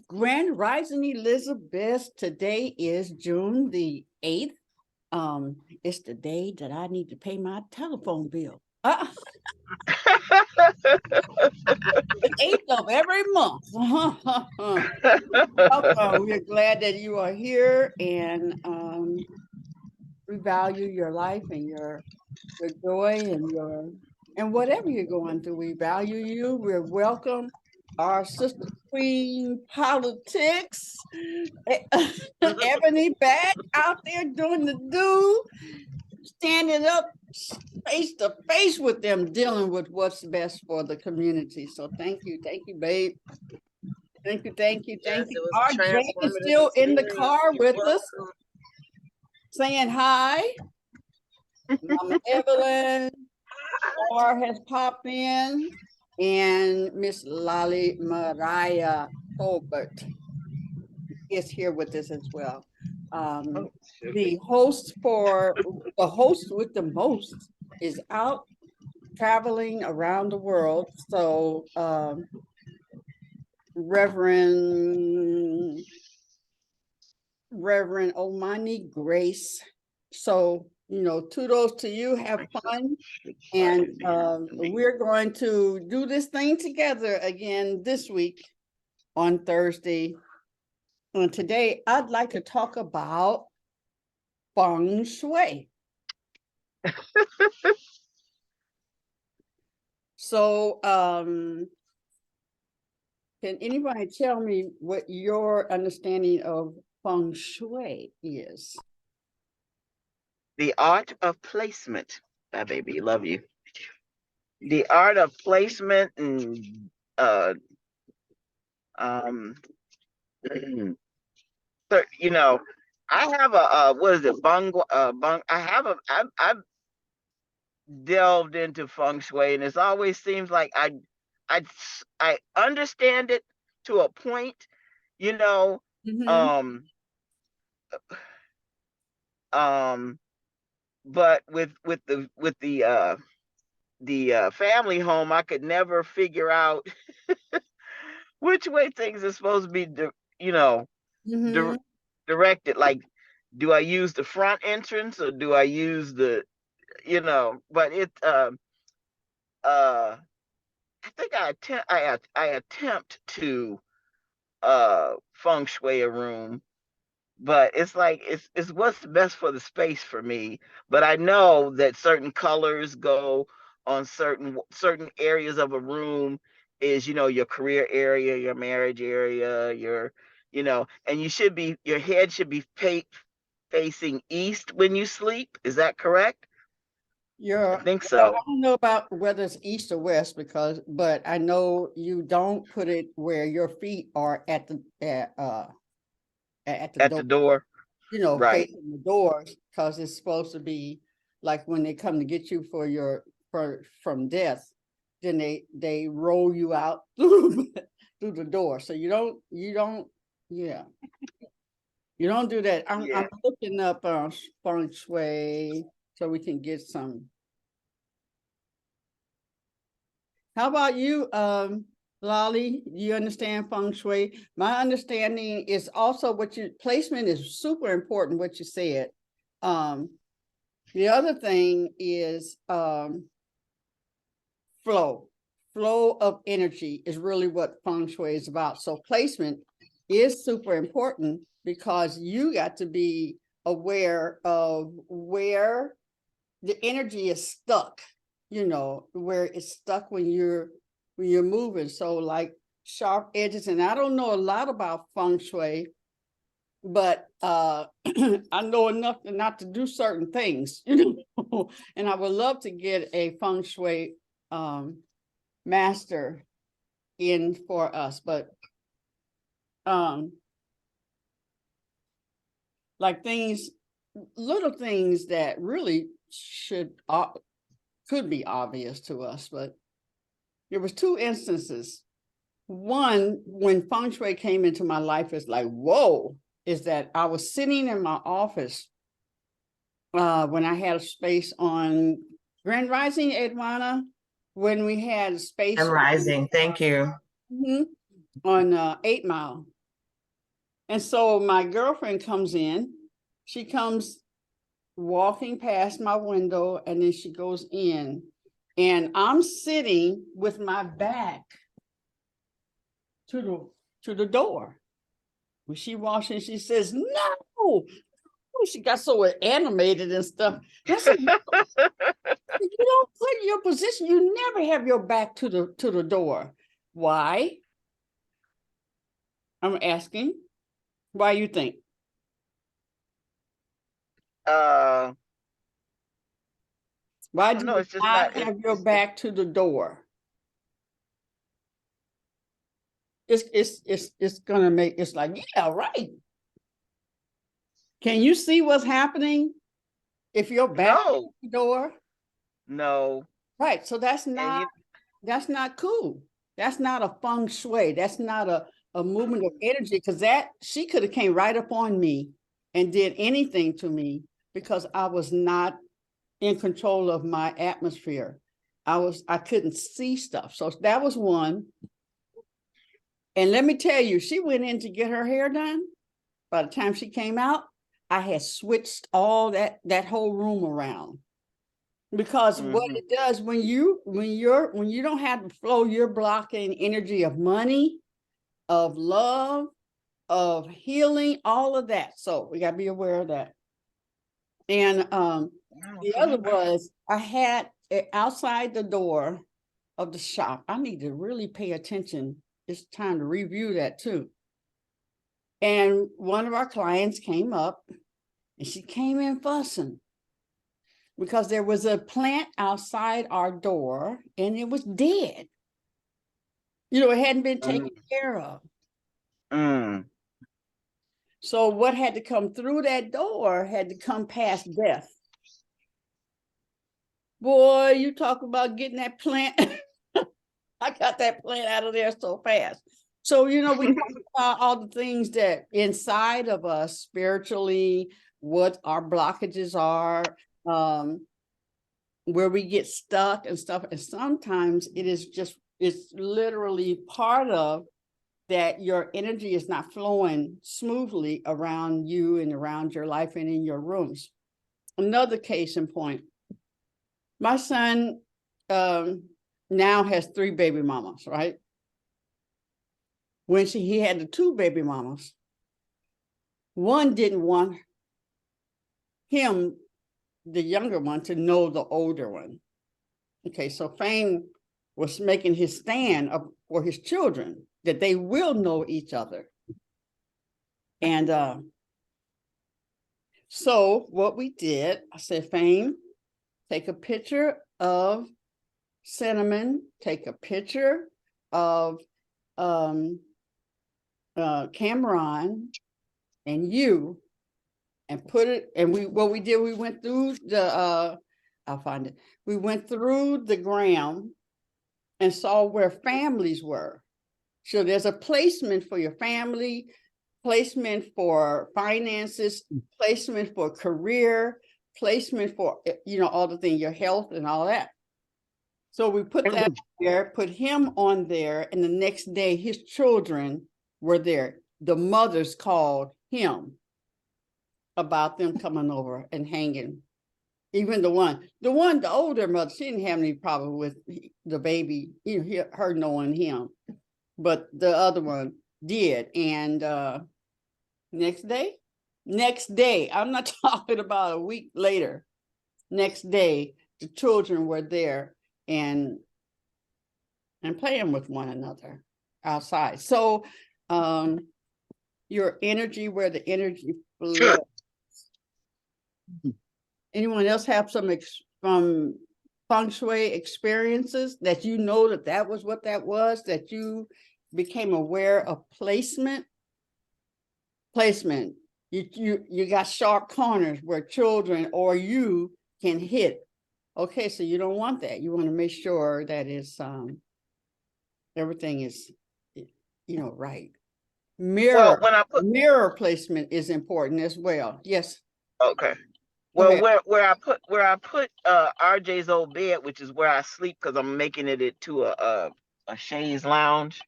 Grand Rising Elizabeth. Today is June the 8th. It's the day that I need to pay my telephone bill. The 8th of every month. Welcome. We're glad that you are here, and we value your life and your joy and whatever you're going through. We value you. We're welcome. Our sister queen politics, Ebony back out there doing the do, standing up face to face with them, dealing with what's best for the community. So thank you, babe. Thank you. Yes, it was a RJ is transformative still in the experience. car You're with us, welcome. saying hi. Mama Evelyn, Star has popped in, and Miss Lolly Mariah Colbert is here with us as well. The host with the most is out traveling around the world. So Reverend Omani Grace. So, kudos to you. Have fun. And we're going to do this thing together again this week on Thursday. And today, I'd like to talk about feng shui. So, can anybody tell me what your understanding of feng shui is? The art of placement. That baby, love you. The art of placement and so, I have a what is it, bung I've delved into feng shui, and it always seems like I understand it to a point, Mm-hmm. but with the family home, I could never figure out which way things are supposed to be Mm-hmm. directed. Like, do I use the front entrance or do I use the but it I think I attempt to feng shui a room, but it's like it's what's best for the space for me. But I know that certain colors go on certain areas of a room, is your career area, your marriage area, and your head should be facing east when you sleep. Is that correct? I think I so. don't know about whether it's east or west but I know you don't put it where your feet are at the At door, the door. Right. facing the doors, because it's supposed to be like when they come to get you from death, then they roll you out through the door. So you don't yeah. You don't do that. I'm Yeah. looking up feng shui so we can get some. How about you, Lolly? Do you understand feng shui? My understanding is also placement is super important, what you said. The other thing is flow. Flow of energy is really what feng shui is about. So placement is super important because you got to be aware of where the energy is stuck, where it's stuck when you're moving. So like sharp edges, and I don't know a lot about feng shui, but I know enough not to do certain things, and I would love to get a feng shui master in for us, but like little things that really could be obvious to us, but there was two instances. One, when feng shui came into my life, is like, whoa, is that I was sitting in my office when I had a space on Grand Rising, Edwana, when we had a space I'm rising. Thank you. on 8 Mile. And so my girlfriend comes in, she comes walking past my window, and then she goes in, and I'm sitting with my back to the door. When she walks in, she says, "No." She got so animated and stuff. I said, "You don't put your position. You never have your back to the door. Why?" I'm asking. Why you think? I Why don't do know. you It's just not not. have your back to the door? It's gonna make it's like, yeah, right. Can you see what's happening if your back to No, the door? no. Right. So that's And you, not cool. That's not a feng shui. That's not a movement of energy, because that she could have came right up on me and did anything to me because I was not in control of my atmosphere. I couldn't see stuff. So that was one. And let me tell you, she went in to get her hair done. By the time she came out, I had switched all that whole room around. Because what mhm. it does when you don't have the flow, you're blocking energy of money, of love, of healing, all of that. So we gotta be aware of that. And the other Okay. was I had it outside the door of the shop. I need to really pay attention. It's time to review that too. And one of our clients came up, and she came in fussing because there was a plant outside our door and it was dead. It hadn't been taken care of. Mm. So what had to come through that door had to come past death. Boy, you talk about getting that plant. I got that plant out of there so fast. So, we talk about all the things that inside of us spiritually, what our blockages are, where we get stuck and stuff. And sometimes it's literally part of that your energy is not flowing smoothly around you and around your life and in your rooms. Another case in point, my son now has 3 baby mamas, right? When he had the 2 baby mamas, one didn't want him, the younger one, to know the older one. Okay, so Fame was making his stand up for his children that they will know each other. And so what we did, I said, Fame, take a picture of Cinnamon, take a picture of Cameron and you, and put it, and we went through the I'll find it. We went through the gram and saw where families were. So there's a placement for your family, placement for finances, placement for career, placement for all the things, your health and all that. So we put that there, put him on there, and the next day his children were there. The mothers called him about them coming over and hanging. Even the older mother, she didn't have any problem with the baby, her knowing him, but the other one did. And next day, I'm not talking about a week later. Next day, the children were there and playing with one another outside. So your energy, where the energy flows. Anyone else have some from feng shui experiences that that was what that was, that you became aware of placement? You got sharp corners where children or you can hit. Okay, so you don't want that. You want to make sure that it's everything is right. Well, when I put Mirror placement is important as well. Yes. okay. Go Well, ahead. where I put RJ's old bed, which is where I sleep because I'm making it to a chaise lounge.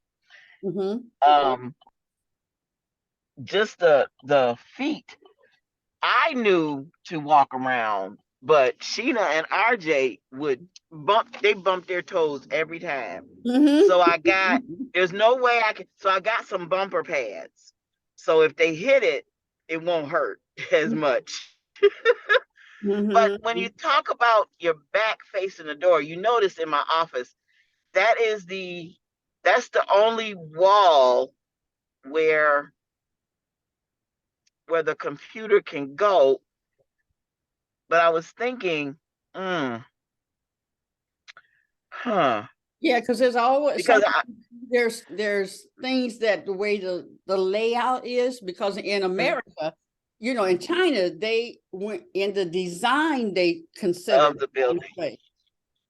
Mm-hmm. Um, just the feet. I knew to walk around, but Sheena and RJ would bump their toes every time. So I got, Mm-hmm. there's no way I can, so I got some bumper pads. So if they hit it, it won't hurt as much. But when Mm-hmm. you talk about your back facing the door, you notice in my office, that is that's the only wall where the computer can go. But I was thinking, mm, huh. Yeah, because there's always Because some there's things that the way the layout is, because in America, in China, they went in the design, they considered of the building, way.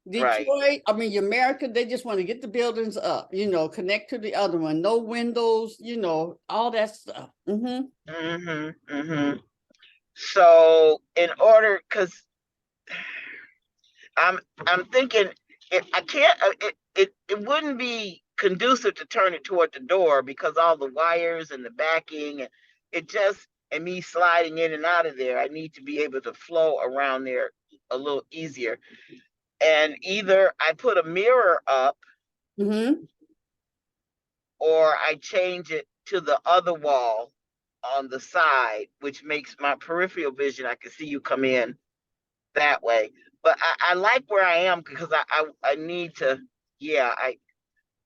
right? Detroit, I mean America, they just want to get the buildings up, connect to the other one, no windows, all that stuff. Mm-hmm. So in order, because I'm thinking, I can't. It wouldn't be conducive to turn it toward the door because all the wires and the backing, and it just and me sliding in and out of there. I need to be able to flow around there a little easier. And either I put a mirror up Mm-hmm. or I change it to the other wall on the side, which makes my peripheral vision, I can see you come in that way. But I like where I am because I need to, yeah,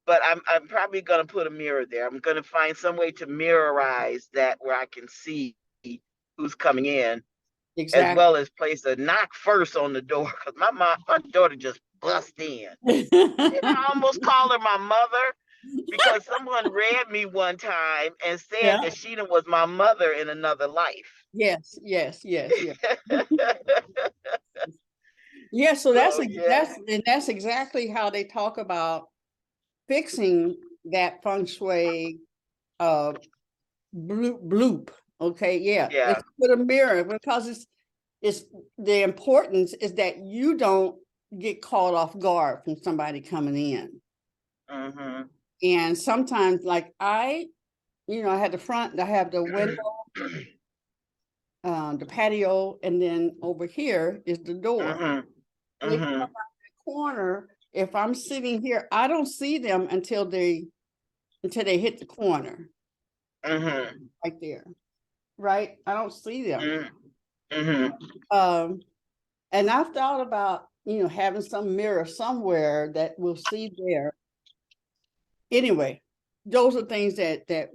but I'm probably gonna put a mirror there. I'm gonna find some way to mirrorize that where I can see who's coming in, as Exactly. well as place a knock first on the door because my daughter just bust in. And I almost called her my mother because someone read me one time and said Yeah. that Sheena was my mother in another life. Yes, yes, yes, yes. Yeah, so that's So yeah, that's exactly how they talk about fixing that feng shui uh bloop. Okay, yeah. yeah. It's put a mirror because it's the importance is that you don't get caught off guard from somebody coming in. Mm-hmm. And sometimes like I had the front, I have the window, the patio, and then over here is the door. Mm-hmm. They come Mm-hmm. out the corner. If I'm sitting here, I don't see them until they hit the corner Mm-hmm. right there. Right? I don't see them. Mm-hmm. Um, and I've thought about, having some mirror somewhere that we'll see there. Anyway, those are things that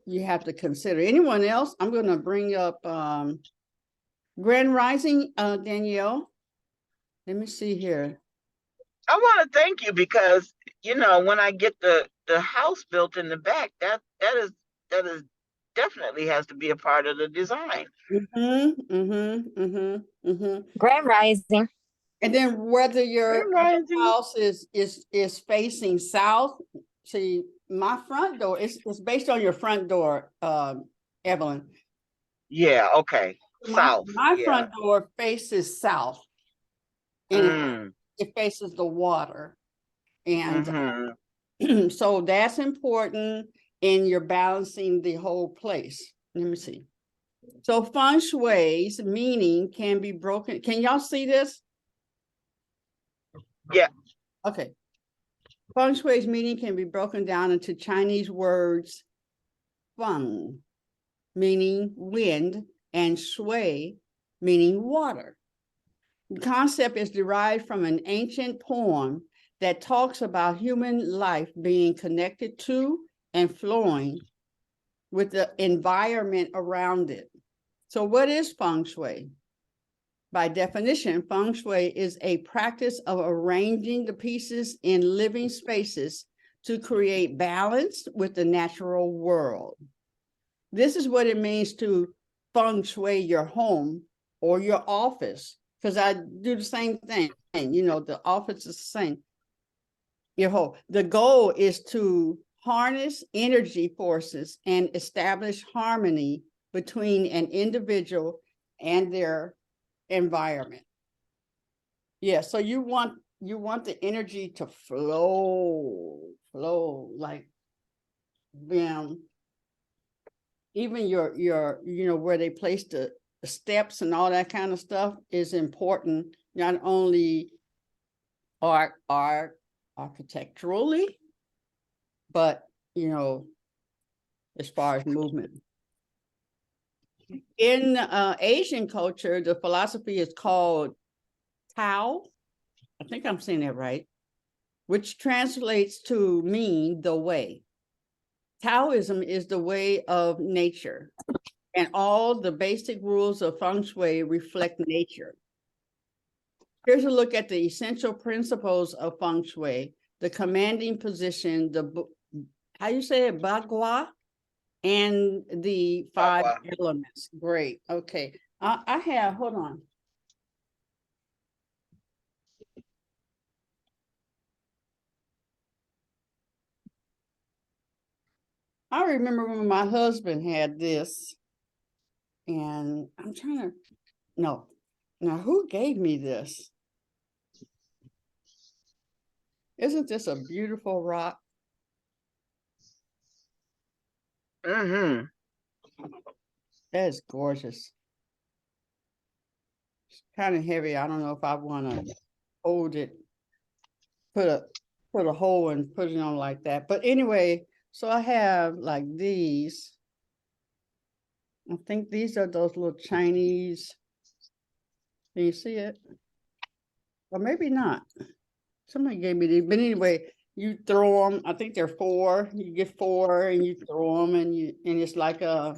you have to consider. Anyone else? I'm going to bring up Grand Rising, Danielle. Let me see here. I want to thank you because when I get the house built in the back, that is definitely has to be a part of the design. Mm-hmm, mm-hmm, mm-hmm, mm-hmm. Grand Rising. And then whether your Grand Rising. house is facing south, see, my front door is based on your front door, Evelyn. Yeah. Okay. My South. my Yeah. front door faces south, and Mm. it faces the water, and Mm-hmm. so that's important. And you're balancing the whole place. Let me see. So feng shui's meaning can be broken. Can y'all see this? Yeah. Okay. Feng shui's meaning can be broken down into Chinese words feng, meaning wind, and shui, meaning water. The concept is derived from an ancient poem that talks about human life being connected to and flowing with the environment around it. So what is feng shui? By definition, feng shui is a practice of arranging the pieces in living spaces to create balance with the natural world. This is what it means to feng shui your home or your office, because I do the same thing. The office is the same. Your home. The goal is to harness energy forces and establish harmony between an individual and their environment. Yeah, so you want the energy to flow like even your where they place the steps and all that kind of stuff is important, not only architecturally, but as far as movement. In Asian culture, the philosophy is called Tao. I think I'm saying that right, which translates to mean the way. Taoism is the way of nature, and all the basic rules of feng shui reflect nature. Here's a look at the essential principles of feng shui, the commanding position, how you say it, bagua, and the 5 elements. Great. Okay. I have, hold on. I remember when my husband had this, and I'm trying to, no. Now, who gave me this? Isn't this a beautiful rock? Mm-hmm. That is gorgeous. It's kind of heavy. I don't know if I want to hold it, put a hole and put it on like that. But anyway, so I have like these. I think these are those little Chinese. Can you see it? Or maybe not. Somebody gave me these. But anyway, you throw them. I think they're 4. You get 4 and you throw them, and it's like a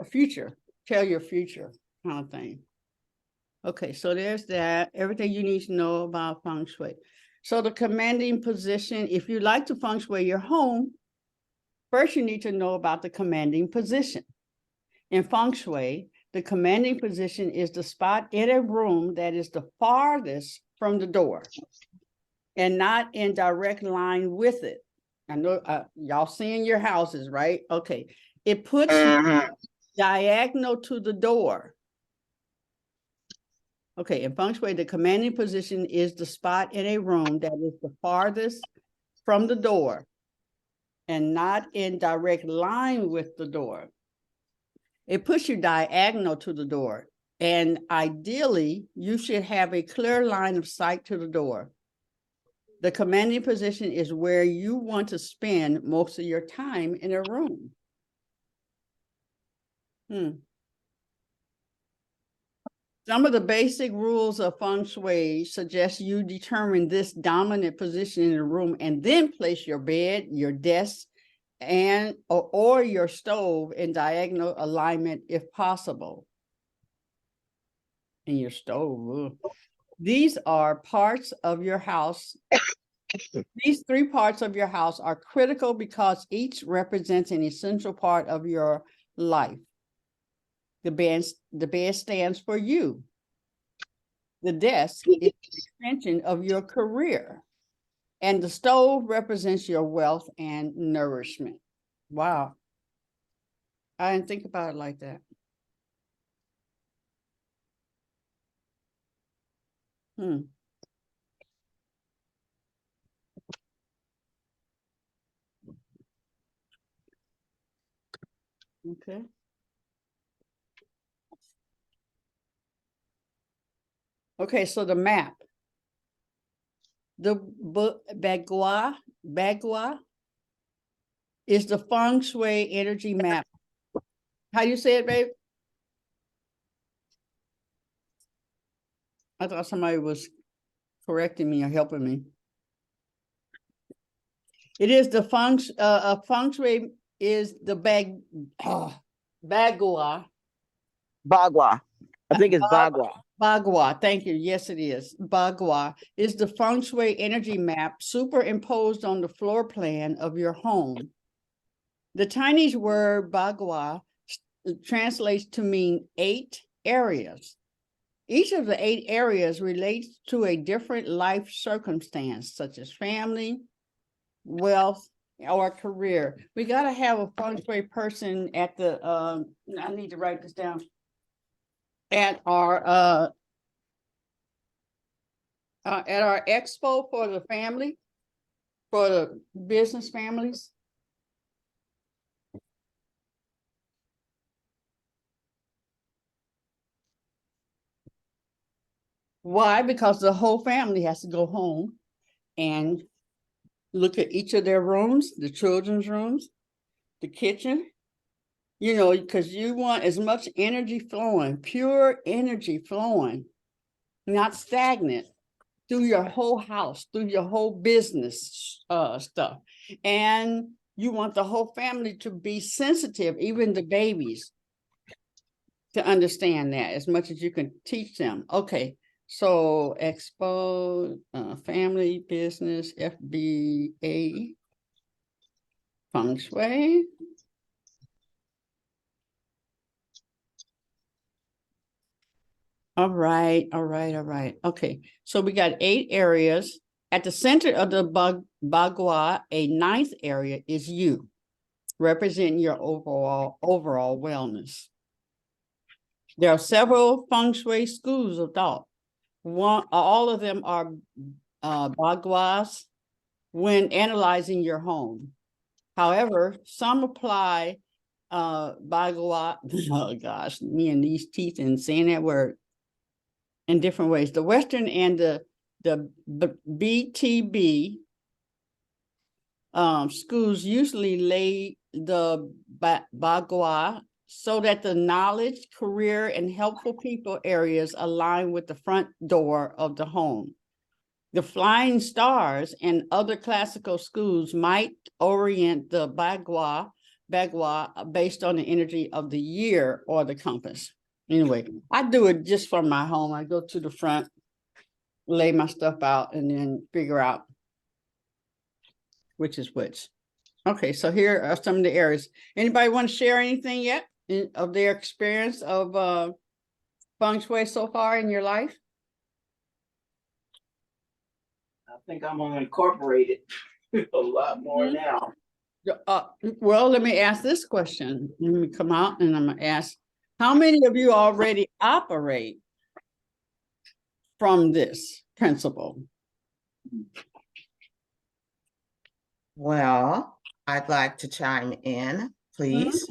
future. Tell your future kind of thing. Okay, so there's that. Everything you need to know about feng shui. So the commanding position, if you like to feng shui your home, first you need to know about the commanding position. In feng shui, the commanding position is the spot in a room that is the farthest from the door and not in direct line with it. I know y'all seeing your houses, right? Okay. It puts you diagonal to the door. Okay, in feng shui, the commanding position is the spot in a room that is the farthest from the door and not in direct line with the door. It puts you diagonal to the door, and ideally, you should have a clear line of sight to the door. The commanding position is where you want to spend most of your time in a room. Some of the basic rules of feng shui suggest you determine this dominant position in the room and then place your bed, your desk, or your stove in diagonal alignment if possible. In your stove. These are parts of your house. These 3 parts of your house are critical because each represents an essential part of your life. The bed stands for you. The desk is an extension of your career. And the stove represents your wealth and nourishment. Wow. I didn't think about it like that. Okay. Okay, so the map. The Bagua is the feng shui energy map. How do you say it, babe? I thought somebody was correcting me or helping me. It is the feng shui is the Bagua. Bagua. I think it's Bagua. Bagua, thank you. Yes, it is. Bagua is the feng shui energy map superimposed on the floor plan of your home. The Chinese word Bagua translates to mean 8 areas. Each of the 8 areas relates to a different life circumstance, such as family, wealth, or career. We got to have a feng shui person at the, I need to write this down, at our at our expo for the family, for the business families. Why? Because the whole family has to go home and look at each of their rooms, the children's rooms, the kitchen, you know, because you want as much energy flowing, pure energy flowing, not stagnant, through your whole house, through your whole business stuff. And you want the whole family to be sensitive, even the babies, to understand that as much as you can teach them. Okay, so expo, family, business, FBA, feng shui. All right, all right, all right. Okay, so we got 8 areas. At the center of the bagua, a 9th area is you, representing your overall wellness. There are several feng shui schools of thought. All of them are baguas when analyzing your home. However, some apply bagua. Oh gosh, me and these teeth and saying that word in different ways. The Western and the BTB schools usually lay the bagua so that the knowledge, career, and helpful people areas align with the front door of the home. The flying stars and other classical schools might orient the bagua based on the energy of the year or the compass. Anyway, I do it just from my home. I go to the front, lay my stuff out, and then figure out which is which. Okay, so here are some of the areas. Anybody want to share anything yet of their experience of feng shui so far in your life? I think I'm gonna incorporate it a lot more now. Well, let me ask this question. Let me come out and I'm gonna ask, how many of you already operate from this principle? Well, I'd like to chime in, please.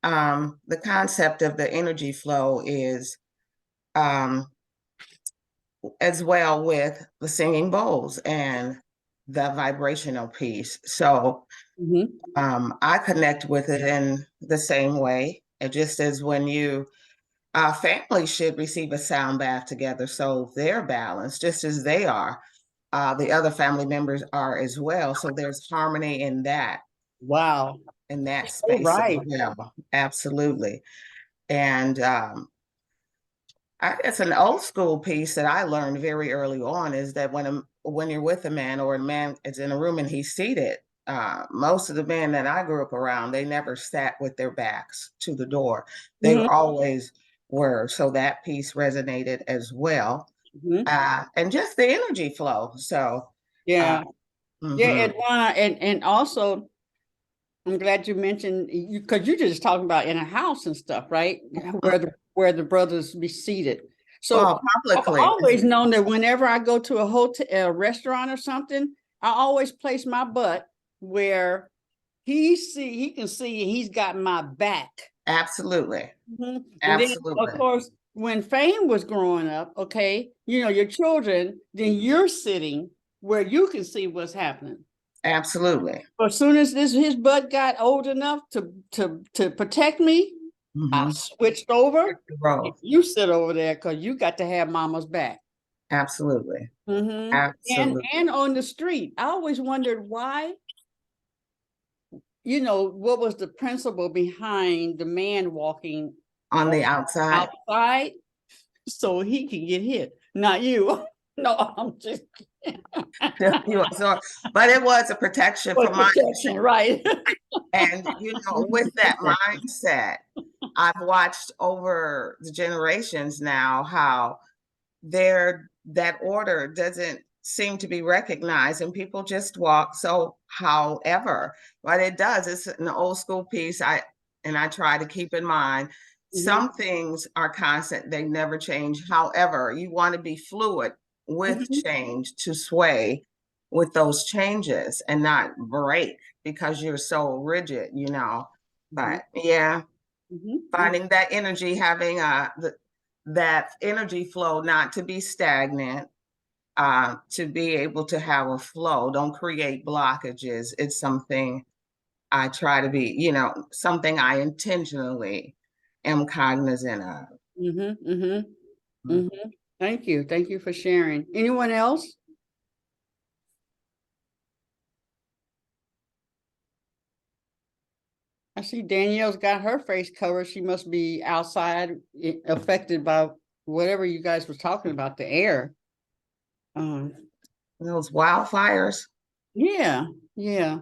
The concept of the energy flow is as well with the singing bowls and the vibrational piece. So I connect with it in the same way, just as when you family should receive a sound bath together, so they're balanced just as they are. The other family members are as well. So there's harmony in that. Wow. In that space. Right. Yeah, absolutely. And it's an old school piece that I learned very early on is that when you're with a man or a man is in a room and he's seated, most of the men that I grew up around, they never sat with their backs to the door. They always were. So that piece resonated as well. And just the energy flow. So yeah. Yeah, and also I'm glad you mentioned you because you're just talking about in a house and stuff, right? Where the brothers be seated. So publicly. I've always known that whenever I go to a hotel, a restaurant or something, I always place my butt where he can see he's got my back. Absolutely. And Absolutely. then, of course, when Fame was growing up, okay, you know, your children, then you're sitting where you can see what's happening. Absolutely. But as soon as his butt got old enough to protect me, I switched over. You sit over there because you got to have mama's back. Absolutely. Absolutely. And on the street, I always wondered why. You know, what was the principle behind the man walking on the outside? Outside, so he can get hit, not you. No, I'm just but it was a protection for protection, right? And you know, with that mindset, I've watched over the generations now how that order doesn't seem to be recognized and people just walk. So however, what it does, it's an old school piece I try to keep in mind. Some things are constant, they never change. However, you want to be fluid with change, to sway with those changes and not break because you're so rigid, you know. But yeah, finding that energy, having that energy flow, not to be stagnant, to be able to have a flow, don't create blockages. It's something I try to be, you know, something I intentionally am cognizant of. Thank you. Thank you for sharing. Anyone else? I see Danielle's got her face covered. She must be outside affected by whatever you guys was talking about, the air. Those wildfires. Yeah, yeah.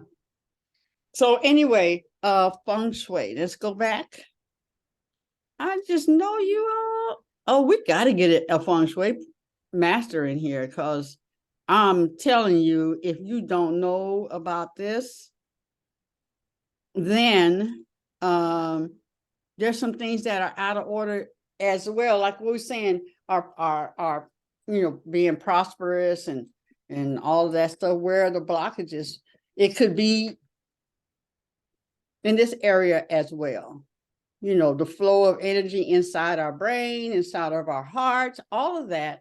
So anyway, feng shui. Let's go back. I just know you all. Oh, we got to get a feng shui master in here because I'm telling you, if you don't know about this, then there's some things that are out of order as well. Like we were saying, are being prosperous and all of that stuff. Where are the blockages? It could be in this area as well. You know, the flow of energy inside our brain, inside of our hearts, all of that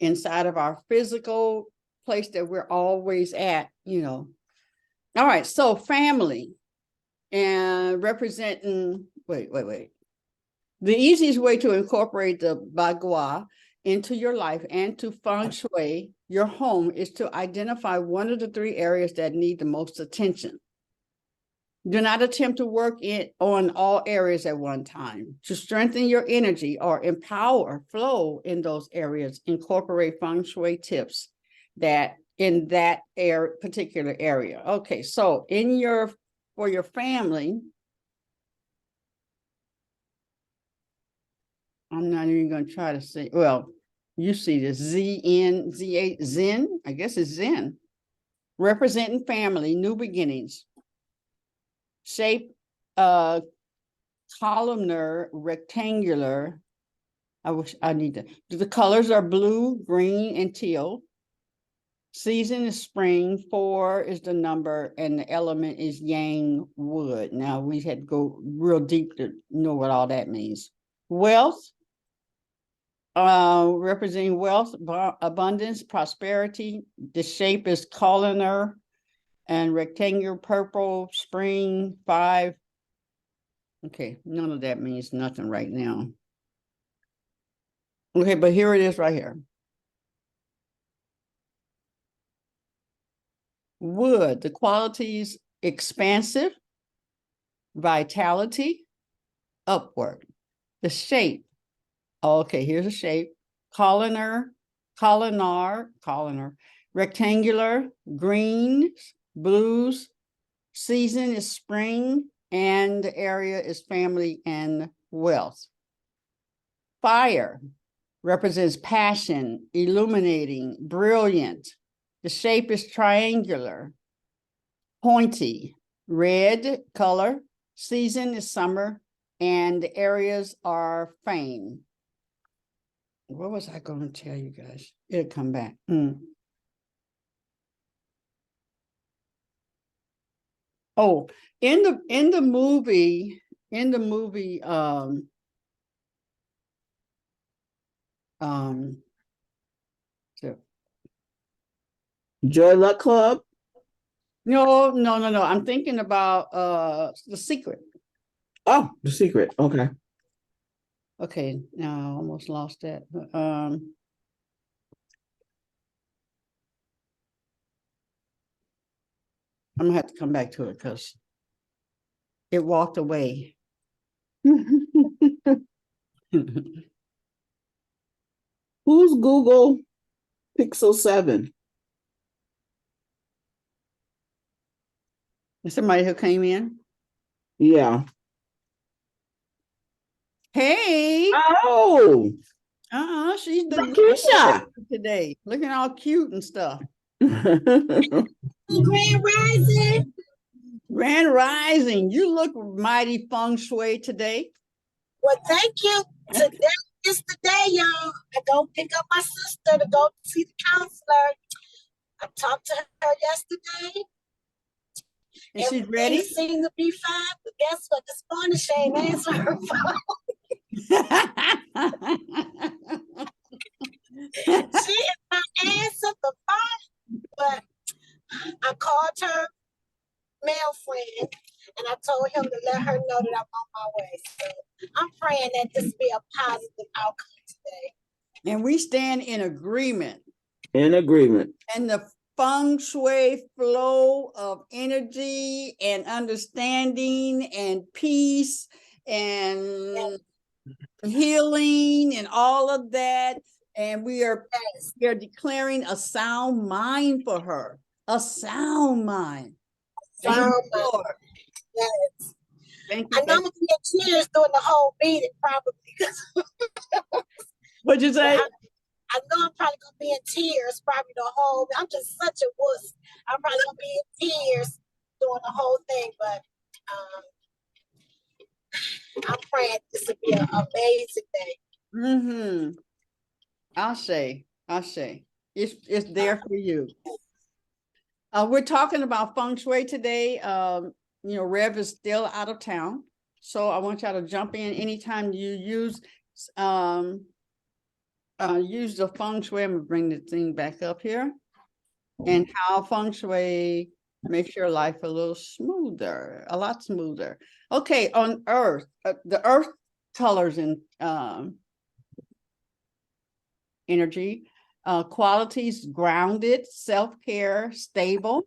inside of our physical place that we're always at, you know. All right, so family and representing, wait. The easiest way to incorporate the Bagua into your life and to feng shui your home is to identify one of the three areas that need the most attention. Do not attempt to work on all areas at one time. To strengthen your energy or empower flow in those areas, incorporate feng shui tips that in that particular area. Okay, so for your family, I'm not even going to try to say, well, you see this Z-N-Z-A, Zen, I guess it's Zen, representing family, new beginnings. Shape, columnar, rectangular. The colors are blue, green, and teal. Season is spring, 4 is the number, and the element is yang wood. Now we had to go real deep to know what all that means. Wealth, representing wealth, abundance, prosperity. The shape is columnar and rectangular, purple, spring, 5. Okay, none of that means nothing right now. Okay, but here it is right here. Wood, the qualities expansive, vitality, upward. The shape, okay, here's a shape. Columnar, rectangular, greens, blues. Season is spring, and the area is family and wealth. Fire represents passion, illuminating, brilliant. The shape is triangular, pointy, red color. Season is summer, and the areas are fame. What was I going to tell you guys? It'll come back. Oh, in the movie, so, Joy Luck Club. no. I'm thinking about The Secret. Oh, The Secret. Okay. Okay, now I almost lost that. I'm gonna have to come back to it because it walked away. Who's Google Pixel 7? Somebody who came in. Yeah. Hey. Oh. She's the Keisha today, looking all cute and stuff. Grand Rising. Grand Rising. You look mighty feng shui today. Well, thank you. Today it's the day, y'all. I go pick up my sister to go see the counselor. I talked to her yesterday. And she's Everything ready? seemed to be fine, but guess what? This morning she ain't answer her phone. She is not answering the phone, but I called her male friend and I told him to let her know that I'm on my way. So I'm praying that this be a positive outcome today. And we stand in agreement. In agreement. And the feng shui flow of energy and understanding and peace and healing and all of that. And we are declaring a sound mind for her. A sound mind. Thank you, Lord. Yes. Thank you. I know I'm gonna be in tears during the whole meeting, probably. What'd you say? I know I'm probably gonna be in tears probably the whole. I'm just such a wuss. I'm probably gonna be in tears during the whole thing, but I'm praying this will be an amazing day. Mm-hmm. I'll say. It's there for you. We're talking about feng shui today. Rev is still out of town, so I want y'all to jump in anytime you use the feng shui. I'm gonna bring the thing back up here, and how feng shui makes your life a lot smoother. Okay, on Earth, the Earth colors and energy. Qualities: grounded, self-care, stable.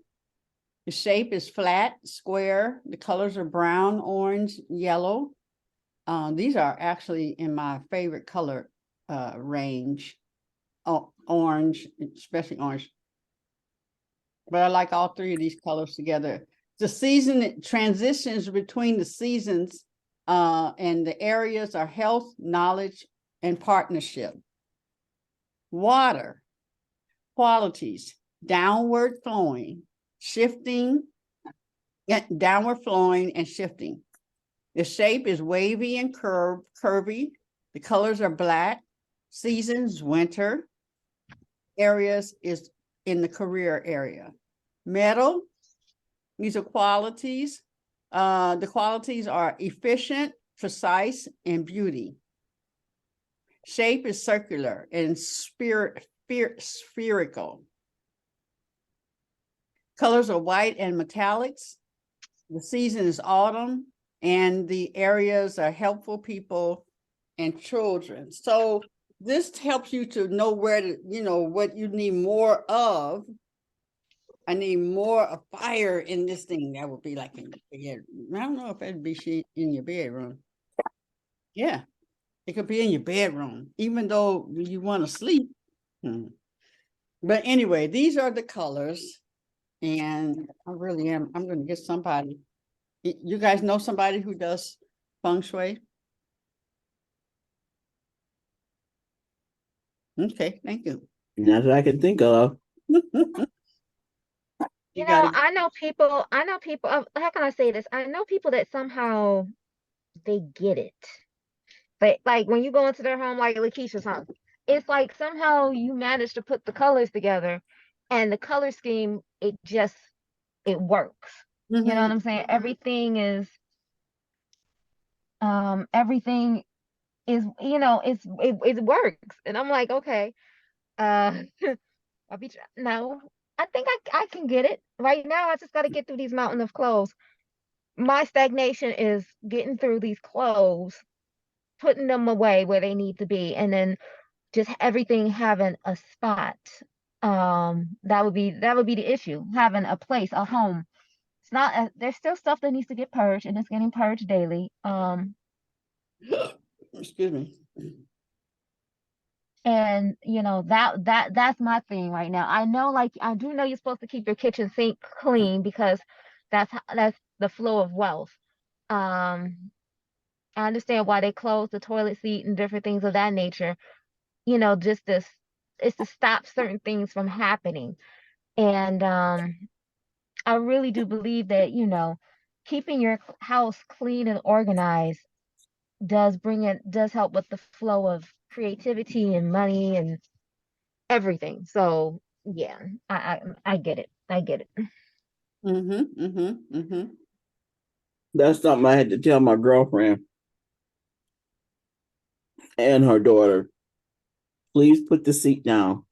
The shape is flat, square. The colors are brown, orange, yellow. These are actually in my favorite color range. Orange, especially orange. But I like all three of these colors together. The season transitions between the seasons and the areas are health, knowledge, and partnership. Water, qualities: downward flowing, shifting, downward flowing and shifting. The shape is wavy and curvy. The colors are black. Seasons: winter. Areas is in the career area. Metal, these are qualities. The qualities are efficient, precise, and beauty. Shape is circular and spherical. Colors are white and metallics. The season is autumn, and the areas are helpful people and children. So this helps you to know where to, what you need more of. I need more of fire in this thing. That would be like in your bed. I don't know if it'd be in your bedroom. Yeah, it could be in your bedroom, even though you want to sleep. But anyway, these are the colors. And I really am. I'm going to get somebody. You guys know somebody who does feng shui? Okay, thank you. Not that I can think of. You know, I know people, how can I say this? I know people that somehow they get it. But like when you go into their home, like Lakeisha's home, it's like somehow you manage to put the colors together and the color scheme, it works. You know what I'm saying? Everything is, it works. And I'm like, okay, no, I think I can get it. Right now, I just got to get through these mountain of clothes. My stagnation is getting through these clothes, putting them away where they need to be, and then just everything having a spot. That would be the issue, having a place, a home. It's not, there's still stuff that needs to get purged, and it's getting purged daily. Excuse me. And that's my thing right now. I know, like, I do know you're supposed to keep your kitchen sink clean because that's the flow of wealth. I understand why they close the toilet seat and different things of that nature. Just this, it's to stop certain things from happening. And I really do believe that, keeping your house clean and organized does help with the flow of creativity and money and everything. So yeah, I get it. I get it. That's something I had to tell my girlfriend and her daughter. Please put the seat down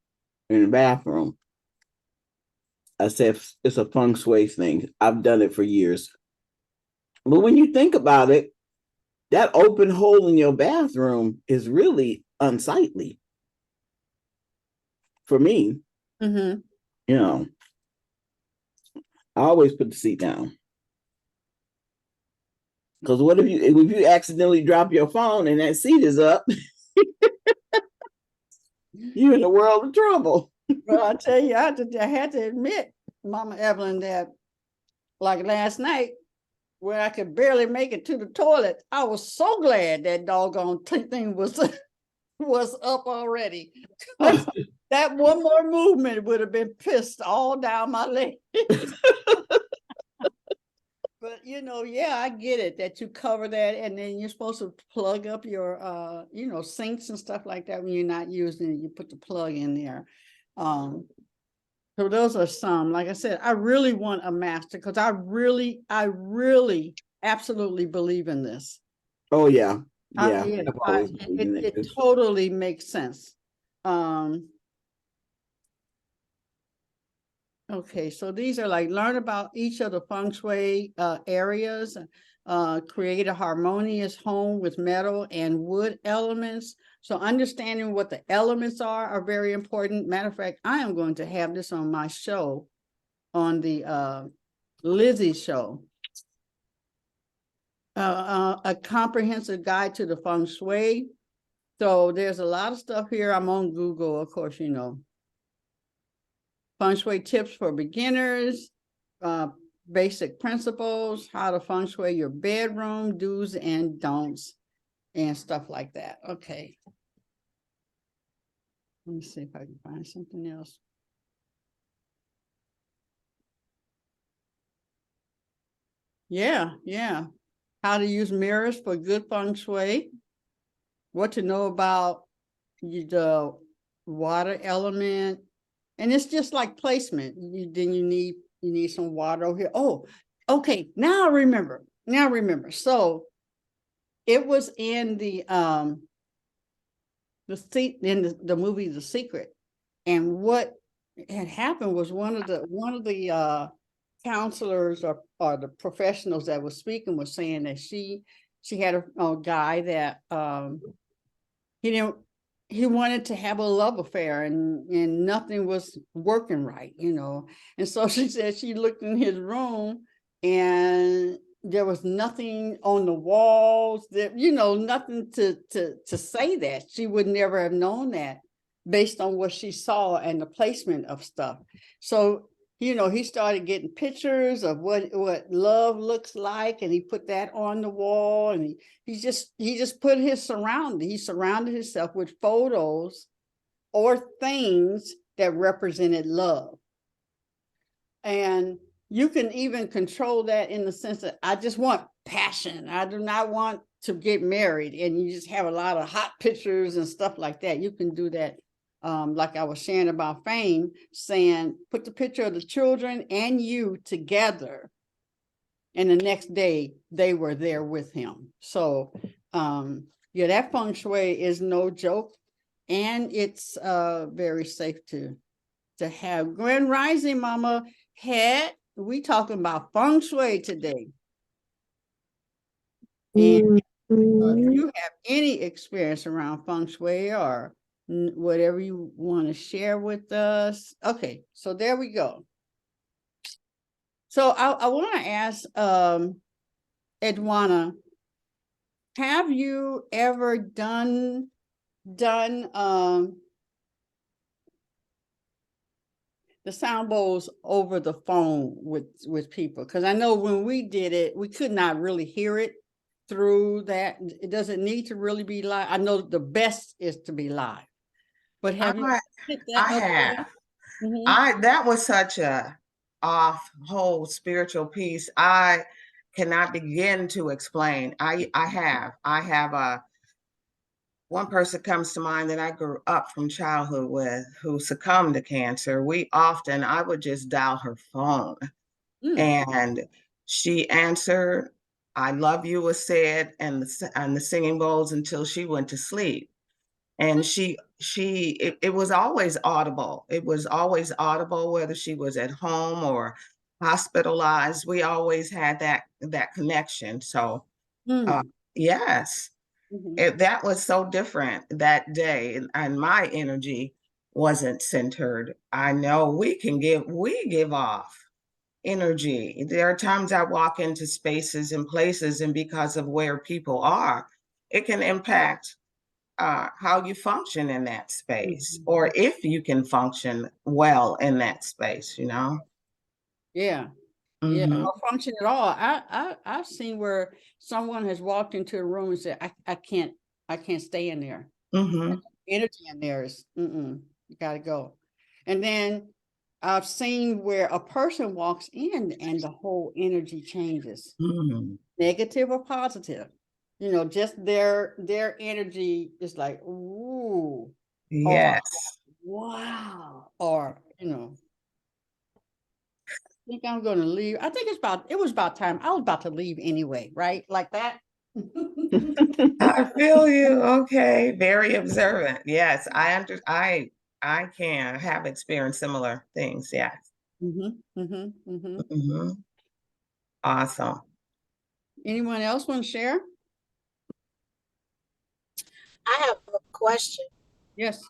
in the bathroom. I said it's a feng shui thing. I've done it for years. But when you think about it, that open hole in your bathroom is really unsightly for me. You know, I always put the seat down. Because what if you accidentally drop your phone and that seat is up? You're in a world of trouble. Well, I tell you, I had to admit, Mama Evelyn, that like last night, where I could barely make it to the toilet, I was so glad that doggone thing was up already. That one more movement would have been pissed all down my leg. But yeah, I get it that you cover that, and then you're supposed to plug up your sinks and stuff like that when you're not using it. You put the plug in there. So those are some. Like I said, I really want a master because I really absolutely believe in this. Oh yeah. Yeah. It totally makes sense. Okay, so these are like learn about each of the feng shui areas, create a harmonious home with metal and wood elements. So understanding what the elements are very important. Matter of fact, I am going to have this on my show, on the Lizzie show. A comprehensive guide to the feng shui. So there's a lot of stuff here. I'm on Google, of course, Feng shui tips for beginners, basic principles, how to feng shui your bedroom, do's and don'ts, and stuff like that. Okay. Let me see if I can find something else. Yeah. How to use mirrors for good feng shui. What to know about the water element. And it's just like placement. Then you need some water over here. Oh, okay. Now I remember. So it was in the movie The Secret. And what had happened was one of the counselors or the professionals that was speaking was saying that she had a guy that he wanted to have a love affair and nothing was working right, And so she said she looked in his room and there was nothing on the walls that, nothing to say that. She would never have known that based on what she saw and the placement of stuff. So he started getting pictures of what love looks like, and he put that on the wall, and he just put he surrounded himself with photos or things that represented love. And you can even control that in the sense that I just want passion. I do not want to get married, and you just have a lot of hot pictures and stuff like that. You can do that. Like I was sharing about Fame, saying, put the picture of the children and you together. And the next day they were there with him. So that feng shui is no joke. And it's very safe to have. Grand Rising, Mama Het. We talking about feng shui today. And if you have any experience around feng shui or whatever you want to share with us. Okay, so there we go. So I want to ask Edwana, have you ever done the sound bowls over the phone with people? Because I know when we did it, we could not really hear it through that. It doesn't need to really be live. I know the best is to be live. But have you? I have. That was such a off whole spiritual piece. I cannot begin to explain. I have One person comes to mind that I grew up from childhood with who succumbed to cancer. I would just dial her phone Mm, and she answered, "I love you" was said, and the singing bowls until she went to sleep. And it was always audible. It was always audible, whether she was at home or hospitalized. We always had that connection. So mm, yes, mhm, that was so different that day, and my energy wasn't centered. I know we give off energy. There are times I walk into spaces and places, and because of where people are, it can impact how you function in that space, mhm. or if you can function well in that space, you know? Yeah. Yeah, Mm-hmm. or function at all. I've seen where someone has walked into a room and said, I can't stay in there. Mm-hmm. Energy in there is, you gotta go. And then I've seen where a person walks in and the whole energy changes, Mm-hmm. negative or positive. Just their energy is like, ooh, or Yes. wow, or think I'm gonna leave. I think it was about time. I was about to leave anyway, right? Like that. I feel you. Okay. Very observant. Yes. I can have experienced similar things. Yes. Hmm. Mm-hmm. Awesome. Anyone else want to share? I have a question. Yes.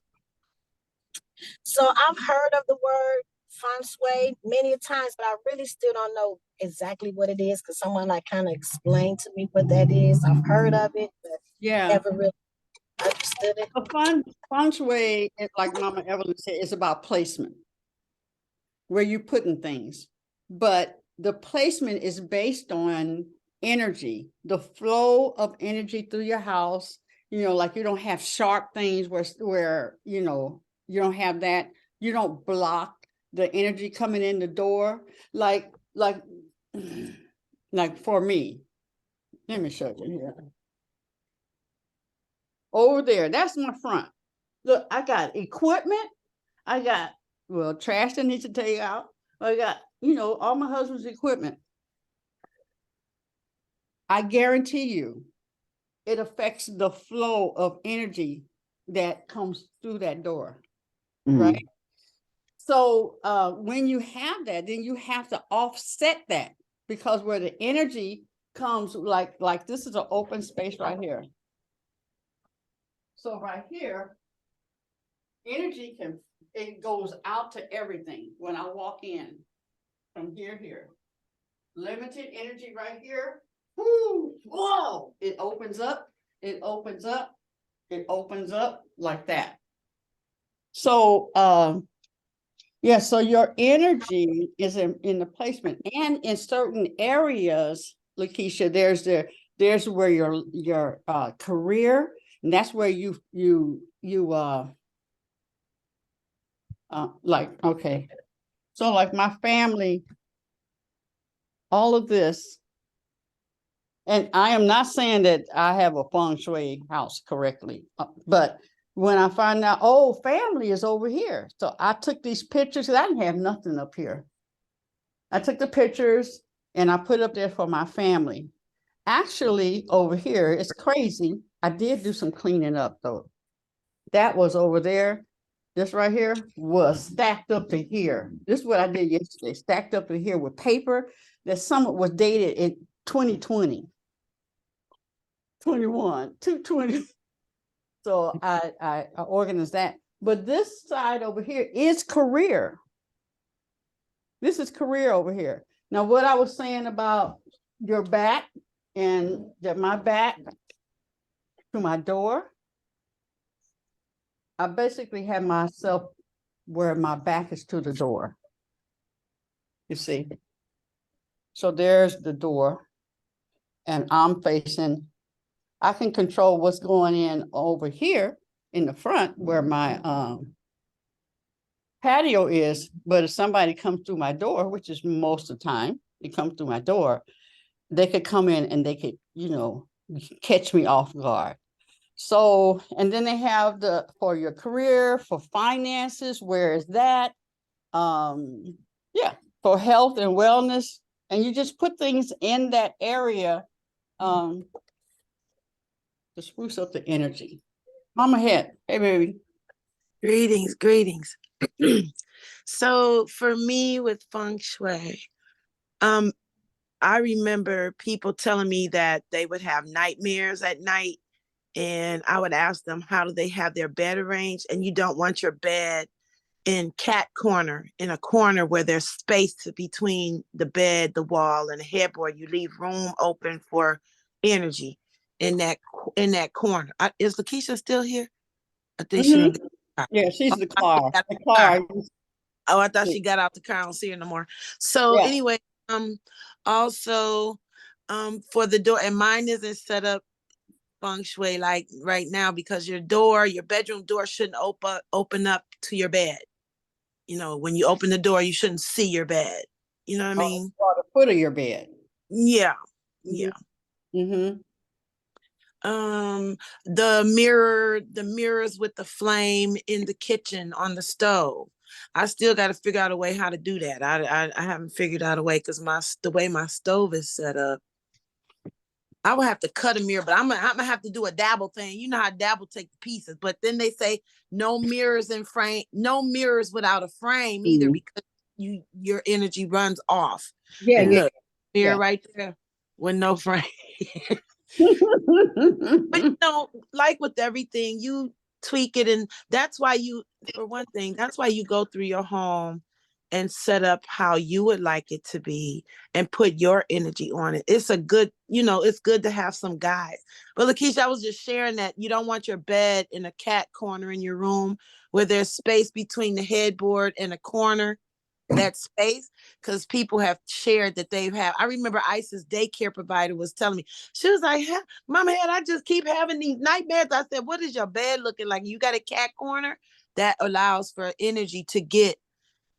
So I've heard of the word feng shui many times, but I really still don't know exactly what it is because someone like kind of explained to me what that is. I've heard of it, but Yeah. never really understood it. A feng shui, like Mama Evelyn said, is about placement, where you putting things. But the placement is based on energy, the flow of energy through your house. Like you don't have sharp things where you don't have that. You don't block the energy coming in the door. Like like for me, let me show you here. Over there, that's my front. Look, I got equipment. I got, well, trash that needs to take out. I got, all my husband's equipment. I guarantee you, it affects the flow of energy that comes through that door, right? Mhm. So when you have that, then you have to offset that, because where the energy comes, like this is an open space right here. So right here, energy it goes out to everything when I walk in from here. Limited energy right here. Whoo, whoa, it opens up, it opens up, it opens up like that. So yeah, so your energy is in the placement, and in certain areas, Lakeisha, there's where your career, and that's where you like, okay. So like my family, all of this, and I am not saying that I have a feng shui house correctly, but when I find out, oh, family is over here. So I took these pictures, 'cause I didn't have nothing up here. I took the pictures and I put up there for my family. Actually, over here, it's crazy. I did do some cleaning up though. That was over there. This right here was stacked up to here. This is what I did yesterday, stacked up to here with paper that some was dated in 2020, 21, 220. So I organized that. But this side over here is career. This is career over here. Now, what I was saying about your back and that my back to my door, I basically have myself where my back is to the door. You see? So there's the door, and I'm facing, I can control what's going in over here in the front where my patio is. But if somebody comes through my door, which is most of the time, they come through my door, they could come in and they could, catch me off guard. So, and then they have for your career, for finances, where is that? Yeah, for health and wellness. And you just put things in that area to spruce up the energy. Mama head, hey baby. Greetings, greetings. So for me with feng shui, I remember people telling me that they would have nightmares at night, and I would ask them how do they have their bed arranged, and you don't want your bed in cat corner, in a corner where there's space between the bed, the wall, and the headboard. You leave room open for energy in that corner. Is Lakeisha still here? I think she Mhm. didn't. Yeah, she's the I think car. I got The the car. car. Oh, I thought she got out the car. I don't see her no more. So Yeah. anyway, also, for the door, and mine isn't set up feng shui like right now because your bedroom door shouldn't open up to your bed. You know, when you open the door, you shouldn't see your bed. You know what I mean? Or the foot of your bed. Yeah, yeah. Mm-hmm. The mirrors with the flame in the kitchen on the stove. I still got to figure out a way how to do that. I haven't figured out a way because the way my stove is set up, I would have to cut a mirror, but I'm gonna have to do a dabble thing. You know how dabble take the pieces, but then they say no mirrors in frame, no mirrors without a frame either, because your energy runs off. Yeah, And yeah, look, mirror yeah. right there with no frame. But like with everything, you tweak it, and that's why for one thing, that's why you go through your home and set up how you would like it to be and put your energy on it. It's it's good to have some guides. But Lakeisha, I was just sharing that you don't want your bed in a cat corner in your room where there's space between the headboard and a corner. That space, because people have shared that I remember Isis daycare provider was telling me, she was like, Mama Head, I just keep having these nightmares. I said, what is your bed looking like? You got a cat corner that allows for energy to get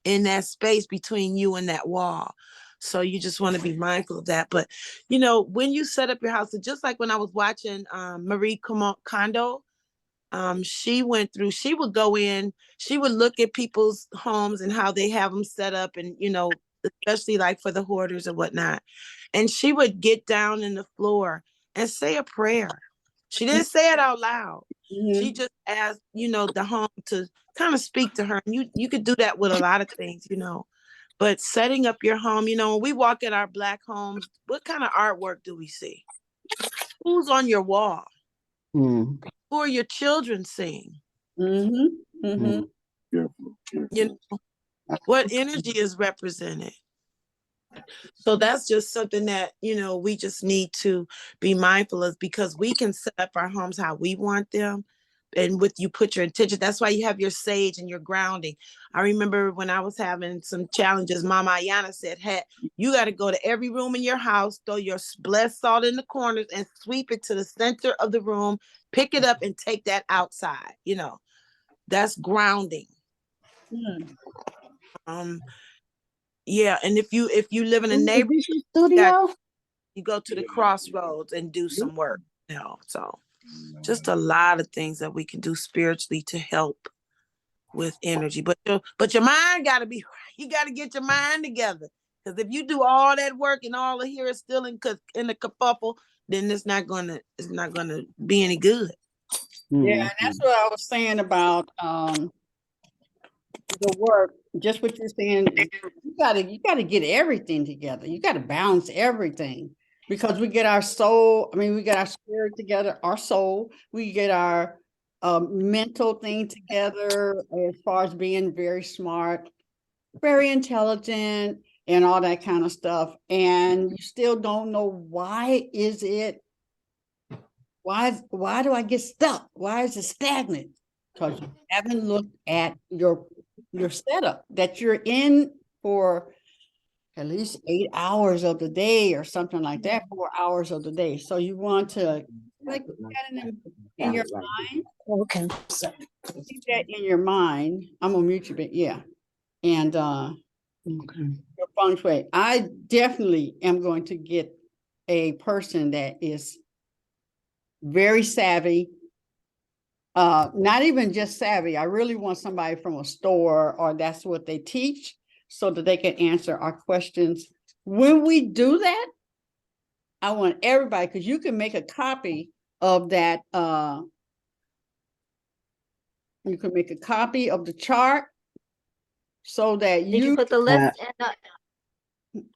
in that space between you and that wall. So you just want to be mindful of that. But when you set up your house, just like when I was watching Marie Kondo, she would go in, she would look at people's homes and how they have them set up, and especially like for the hoarders and whatnot, and she would get down in the floor and say a prayer. She didn't say it out loud. She just asked the home to kind of speak to her. And you could do that with a lot of things, but setting up your home, when we walk in our Black homes, what kind of artwork do we see? Who's on your wall? Who are your children seeing? What energy is represented? So that's just something that we just need to be mindful of, because we can set up our homes how we want them, and you put your intention. That's why you have your sage and your grounding. I remember when I was having some challenges, Mama Ayana said, hey, you got to go to every room in your house, throw your blessed salt in the corners and sweep it to the center of the room, pick it up and take that outside. That's grounding. Yeah, and if you live in a neighborhood, you go to the crossroads and do some work. So just a lot of things that we can do spiritually to help with energy. But your mind got to be right. You got to get your mind together, because if you do all that work and all of here is still in the kerfuffle, then it's not gonna be any good. Yeah, and that's what I was saying about the work. Just what you're saying, you gotta get everything together. You gotta balance everything, because we get our soul. I mean, we get our spirit together, our soul. We get our mental thing together, as far as being very smart, very intelligent, and all that kind of stuff. And you still don't know why is it. Why do I get stuck? Why is it stagnant? Because you haven't looked at your setup that you're in for at least 8 hours of the day or something like that, 4 hours of the day. So you want to like put that in your mind. Okay. Keep that in your mind. I'm gonna mute you, but yeah. And your feng shui. I definitely am going to get a person that is very savvy not even just savvy. I really want somebody from a store or that's what they teach so that they can answer our questions. When we do that, I want everybody, because you can make a copy of that. You can make a copy of the chart so that Did you you put the list in the,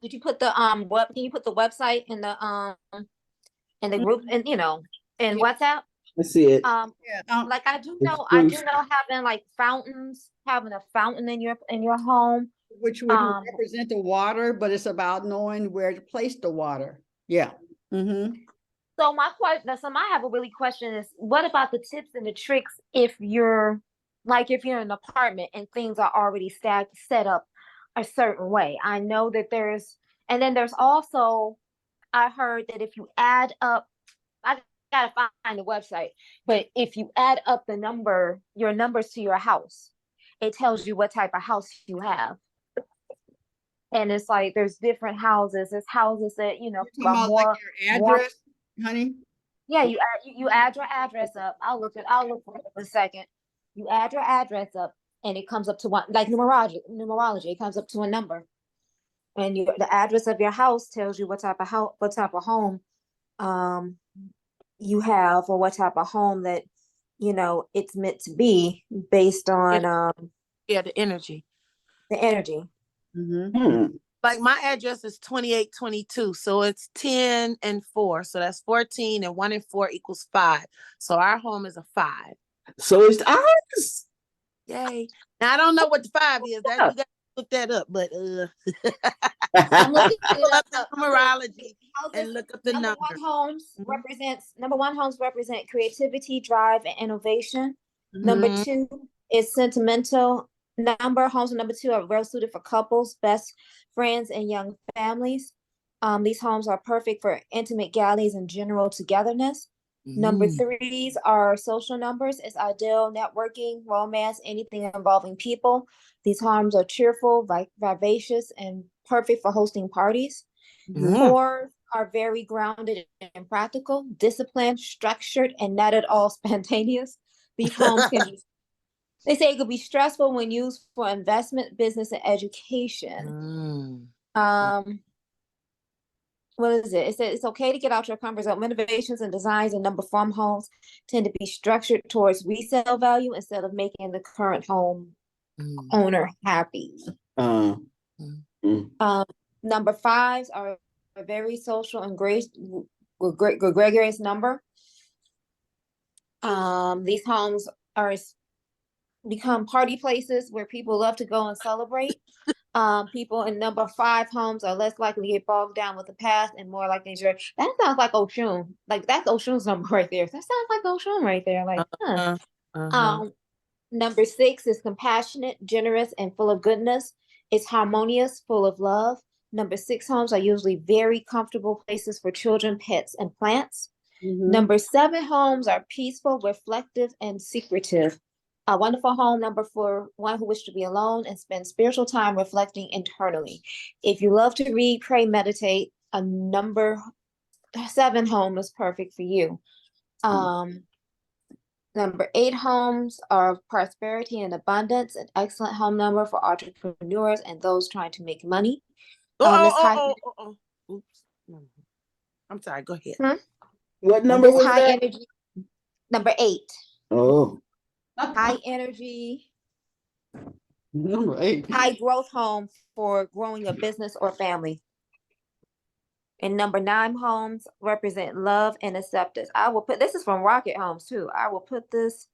did you put the can you put the website in the group and in Yeah. WhatsApp? I see it. yeah, Like I do It's know Bruce. having like fountains, having a fountain in your home. which would represent the water, but it's about knowing where to place the water. Yeah. Mm-hmm. So my question, so I have a really question is, what about the tips and the tricks if you're in an apartment and things are already set up a certain way? I know that and then there's also, I heard that if you add up, I gotta find the website, but if you add up your numbers to your house, it tells you what type of house you have. And it's like there's different houses. There's houses that You're talking are about like your address, honey? Yeah, you add your address up. I'll look for it in a second. You add your address up, and it comes up to one, like numerology. It comes up to a number, and the address of your house tells you what type of home, you have, or what type of home that it's meant to be based on Yeah, the energy. the energy. Mm-hmm. Like my address is 2822, so it's 10 and 4, so that's 14, and 1 and 4 equals 5. So our home is a 5. So it's ours. Yay! Now I don't know what the 5 is. That you got to look that up, but I'm looking pull up it the numerology and look up the number number. number one homes represent creativity, drive, and innovation. Number Mhm. 2 is sentimental. Homes number 2 are well suited for couples, best friends, and young families. These homes are perfect for intimate galley and general togetherness. Number 3s are social numbers. It's ideal networking, romance, anything involving people. These homes are cheerful, vivacious, and perfect for hosting parties. Mhm. 4 are very grounded and practical, disciplined, structured, and not at all spontaneous. These homes they say it could be stressful when used for investment, business, and education. What is it? It says it's okay to get out your comfort zone. Renovations and designs and number farm homes tend to be structured towards resale value instead of making the current home owner happy. Mm. Number 5s are a very social and gregarious number. These homes become party places where people love to go and celebrate. People in number 5 homes are less likely to get bogged down with the past and more likely to. That sounds like Oshun. Like that's Oshun's number right there. That sounds like Oshun right there. Like, number 6 is compassionate, generous, and full of goodness. It's harmonious, full of love. Number 6 homes are usually very comfortable places for children, pets, and plants. Number 7 homes are peaceful, reflective, and secretive. A wonderful home number for one who wishes to be alone and spend spiritual time reflecting internally. If you love to read, pray, meditate, a number 7 home is perfect for you. Number 8 homes are prosperity and abundance, an excellent home number for entrepreneurs and those trying to make money. Oops. I'm sorry, go ahead. What number was high that? energy. Number 8. Oh. High energy, Number 8. high growth home for growing a business or family. And number 9 homes represent love and acceptance. I will put this is from Rocket Homes too. I will put this.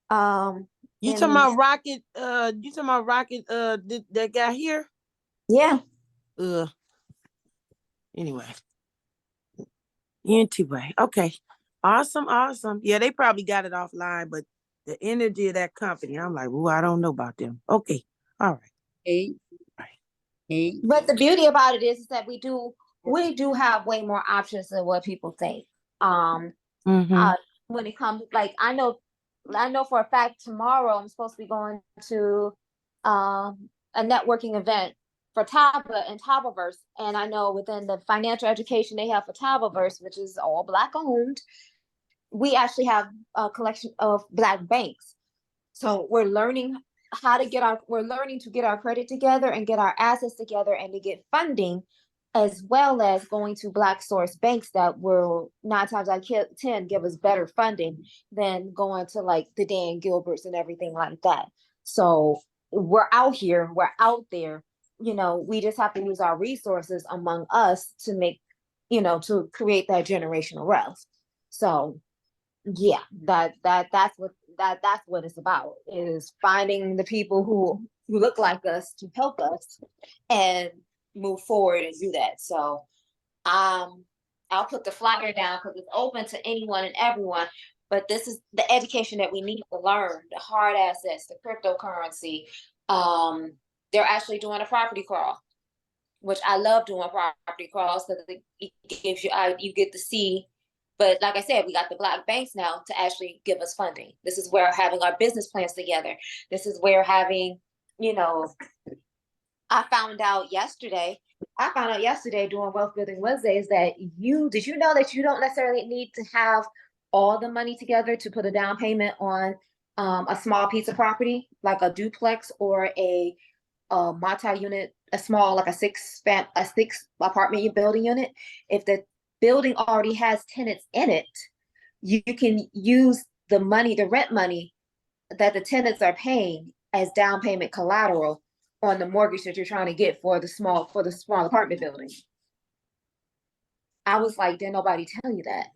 You talking about Rocket? You talking about Rocket? That guy here? Yeah. Anyway. Anyway, okay. Awesome. Yeah, they probably got it offline, but the energy of that company, I'm like, I don't know about them. Okay. All right. 8. 8. But the beauty about it is that we do have way more options than what people think. When it comes, like I know for a fact tomorrow I'm supposed to be going to a networking event for Taba and Tabaverse, and I know within the financial education they have for Tabaverse, which is all Black owned. we actually have a collection of Black banks. So we're learning we're learning to get our credit together and get our assets together and to get funding, as well as going to Black source banks that will 9 times out of 10 give us better funding than going to like the Dan Gilberts and everything like that. So we're out here, we're out there, we just have to use our resources among us to make, to create that generational wealth. So yeah, that's what it's about, is finding the people who look like us to help us and move forward and do that. So I'll put the flyer down because it's open to anyone and everyone, but this is the education that we need to learn, the hard assets, the cryptocurrency. They're actually doing a property crawl, which I love doing property crawls because it gives you get to see. But like I said, we got the Black banks now to actually give us funding. This is where having our business plans together. This is where having, I found out yesterday doing Wealth Building Wednesdays that did you know that you don't necessarily need to have all the money together to put a down payment on a small piece of property, like a duplex or a multi-unit, a small, like a six apartment building unit. If the building already has tenants in it, you can use the rent money that the tenants are paying as down payment collateral on the mortgage that you're trying to get for the small apartment building. I was like, didn't nobody tell you that?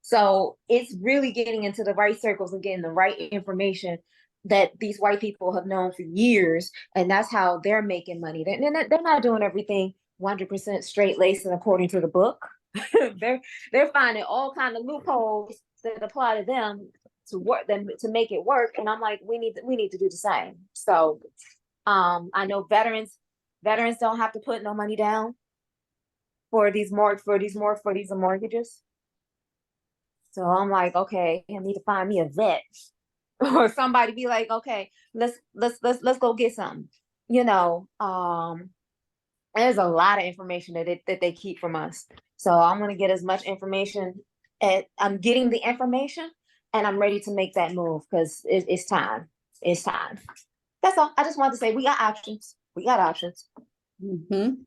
So it's really getting into the right circles and getting the right information that these white people have known for years, and that's how they're making money. They're not doing everything 100% straight laced and according to the book. they're finding all kind of loopholes that apply to them to make it work. And I'm like, we need to do the same. So I know veterans don't have to put no money down for these mortgages. So I'm like, okay, I need to find me a vet or somebody be like, okay, let's go get something. There's a lot of information that they keep from us. So I'm gonna get as much information. I'm getting the information, and I'm ready to make that move because it's time. It's time. That's all. I just wanted to say we got options. We got options. Mm-hmm.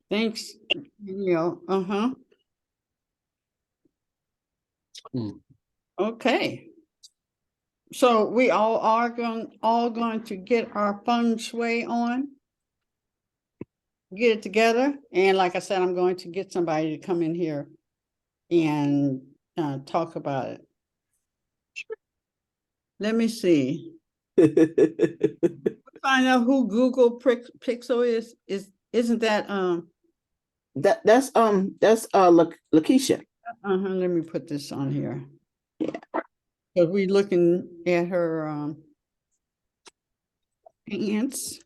Thanks. Okay. So we all are going to get our feng shui on, get it together. And like I said, I'm going to get somebody to come in here and talk about it. Let me see. Find out who Google Pixel is. Isn't that that's Lakeisha. Let me put this on here. Yeah. Because we looking at her pants.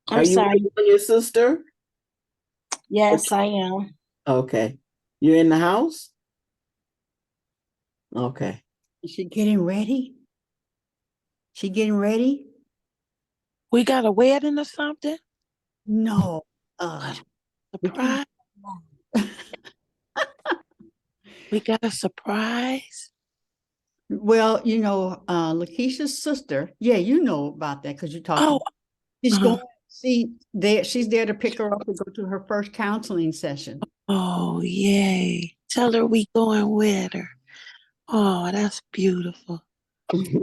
I'm sorry. Your sister? Yes, I am. Okay. You're in the house? Okay. Is she getting ready? She getting ready? We got a wedding or something? No. Surprise. We got a surprise. Well, Lakeisha's sister. Yeah, you know about that because you talked. Oh, she's going. She's there to pick her up and go to her first counseling session. Oh, yay. Tell her we going with her. Oh, that's beautiful. Okay.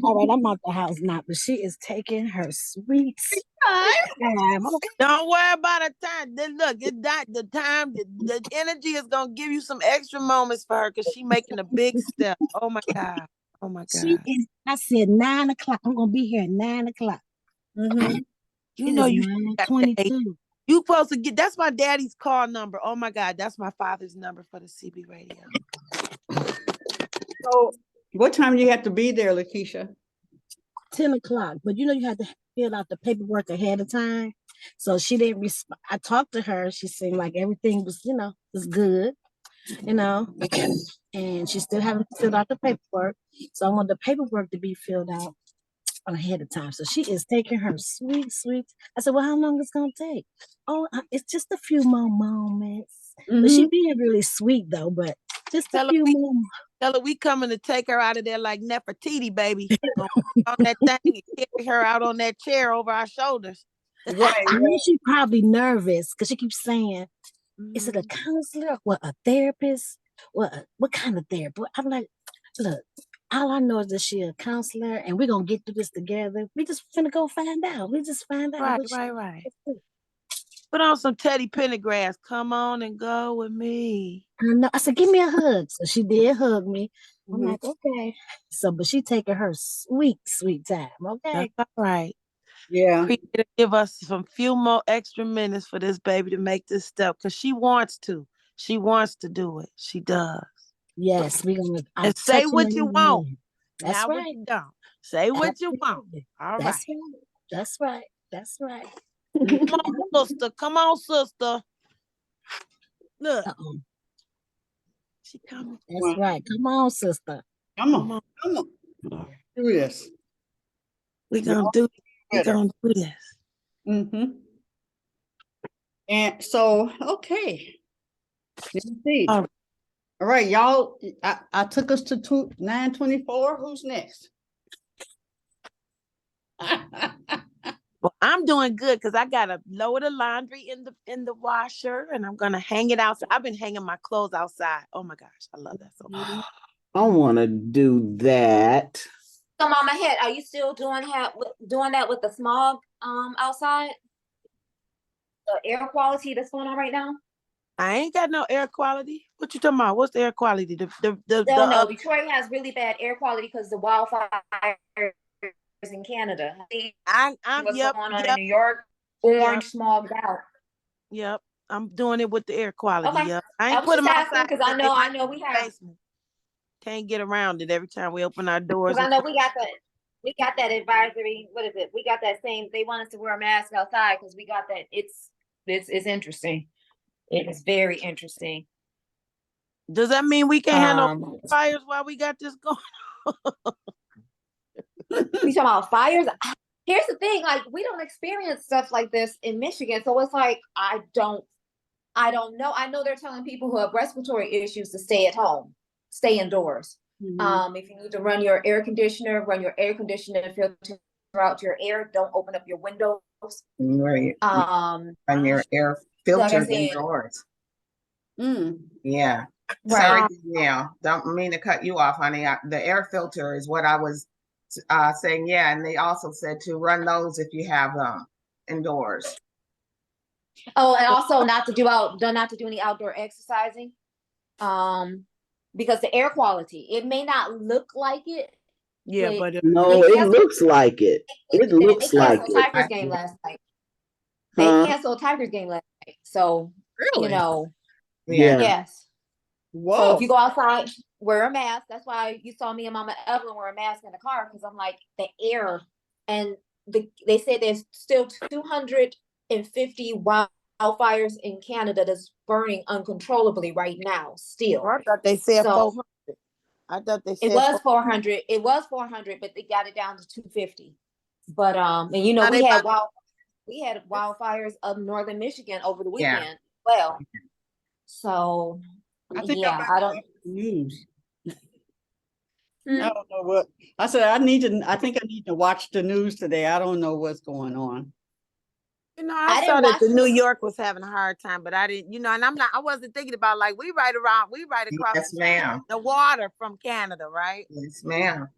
All right, I'm out the house now, but she is taking her sweet time. Okay. Don't worry about the time. Look, the energy is gonna give you some extra moments for her because she's making a big step. Oh my God. Oh my God. I said 9 o'clock. I'm gonna be here at 9 o'clock. Mm-hmm. You know you 9:22. You supposed to get, that's my daddy's call number. Oh my God, that's my father's number for the CB radio. So what time do you have to be there, Lakeisha? 10 o'clock. But you have to fill out the paperwork ahead of time. So she didn't respond. I talked to her. She seemed like everything was, was good, and she still haven't filled out the paperwork. So I want the paperwork to be filled out ahead of time. So she is taking her sweet, sweet. I said, well, how long it's gonna take? Oh, it's just a few more moments. But she Mhm. being really sweet though, but just a Tell her few we more. tell her we coming to take her out of there like Nefertiti, baby. Gonna put on that thing and carry her out on that chair over our shoulders. Right, I know right. she probably nervous because she keeps saying, is it a Mhm. counselor? What, a therapist? What kind of therapy? I'm like, look, all I know is that she a counselor and we're gonna get through this together. We just finna go find out. We just find out Right, what she right. Put on some Teddy Pendergrass. Come on and go with me. I know. I said, give me a hug. So she did hug me. I'm Mhm. like, okay. So, but she taking her sweet, sweet time. Okay. That's all right. Yeah. Creator, give us some few more extra minutes for this baby to make this step because she wants to. She wants to do it. She does. Yes, we're gonna I'm And say touching what her you in the want, hand. That's not what right. you don't. Say what you want. Absolutely. All That's right. right. That's right. That's right. Come on, sister. Come on, sister. Look, Uh-oh. she coming. That's right. Come on, sister. Come Come on. on. Come on. Do this. We Y'all gonna better. do this. Mm-hmm. And so, okay. Let's see. All All right, y'all. I took us to 9:24. Who's next? Well, I'm doing good because I gotta lower the laundry in the washer and I'm gonna hang it out. So I've been hanging my clothes outside. Oh my gosh, I love that so much. I want to do that. So Mama Head, are you still doing that with the smog outside? The air quality that's going on right now? I ain't got no air quality. What you talking about? What's the air quality? No, Detroit has really bad air quality because the wildfires in Canada. See I'm what's yep, going on in yep, New York? yep, Orange smogged out. yep. I'm doing it with the air quality. Okay. Yep. I I ain't was put just them asking outside because because they I might know be we in the have basement. Can't get around it every time we open our doors. because I And know we got that advisory. What is it? We got that same. They want us to wear a mask outside because we got that. It's interesting. It is very interesting. does that mean we can't handle Um, fires while we got this going? we talking about fires. Here's the thing: like we don't experience stuff like this in Michigan, so it's like I don't know. I know they're telling people who have respiratory issues to stay at home, stay indoors. Mhm. If you need to run your air conditioner filter out your air. Don't open up your windows. Right. Um, On your air like I filter said, indoors. Mm. Yeah. right. Sorry, Danielle. Don't mean to cut you off, honey. The air filter is what I was saying. Yeah, and they also said to run those if you have them indoors. Oh, and also not to do any outdoor exercising. Because the air quality, it may not look like it, Yeah, but but No, they it canceled looks like it. It they looks like canceled it. Tigers game last night. They Huh? canceled Tigers game last night. So, Really? Yeah. Yeah. yes. So if Whoa. you go outside, wear a mask. That's why you saw me and Mama Evelyn wear a mask in the car because I'm like the air, and they said there's still 250 wildfires in Canada that's burning uncontrollably right now. Still, I thought they said so 400. I thought they it said was 400. It was 400, but they got it down to 250. But and you know now they about we had wildfires of northern Michigan over the Yeah. weekend. Well, so I think yeah, I don't. the news. Hmm? I don't know what I said. I think I need to watch the news today. I don't know what's going on. I I saw didn't that watch the New it. York was having a hard time, but I didn't, and I wasn't thinking about like we right across Yes, ma'am. the water from Canada, right? Yes, ma'am.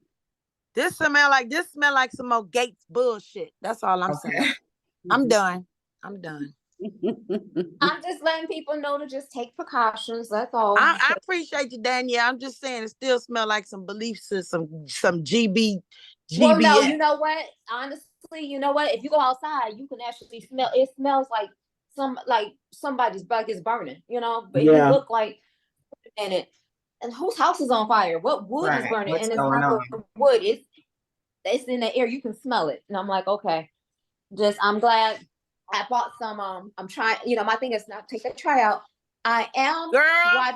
This smell like some more Gates bullshit. That's all I'm saying. Okay. I'm done. I'm done. I'm just letting people know to just take precautions. That's all. I appreciate you, Danielle. I'm just saying it still smell like some belief system, some GB. Well, no, GBS. you know what? Honestly, you know what? If you go outside, you can actually smell. It smells like somebody's bug is burning. But if you Yeah. look like and whose house is on fire? What wood is Right. burning? What's And it's going not on? the wood. It's in the air. You can smell it. And I'm like, okay. I'm glad I bought some. I'm trying. My thing is not take a tryout. I am Girl,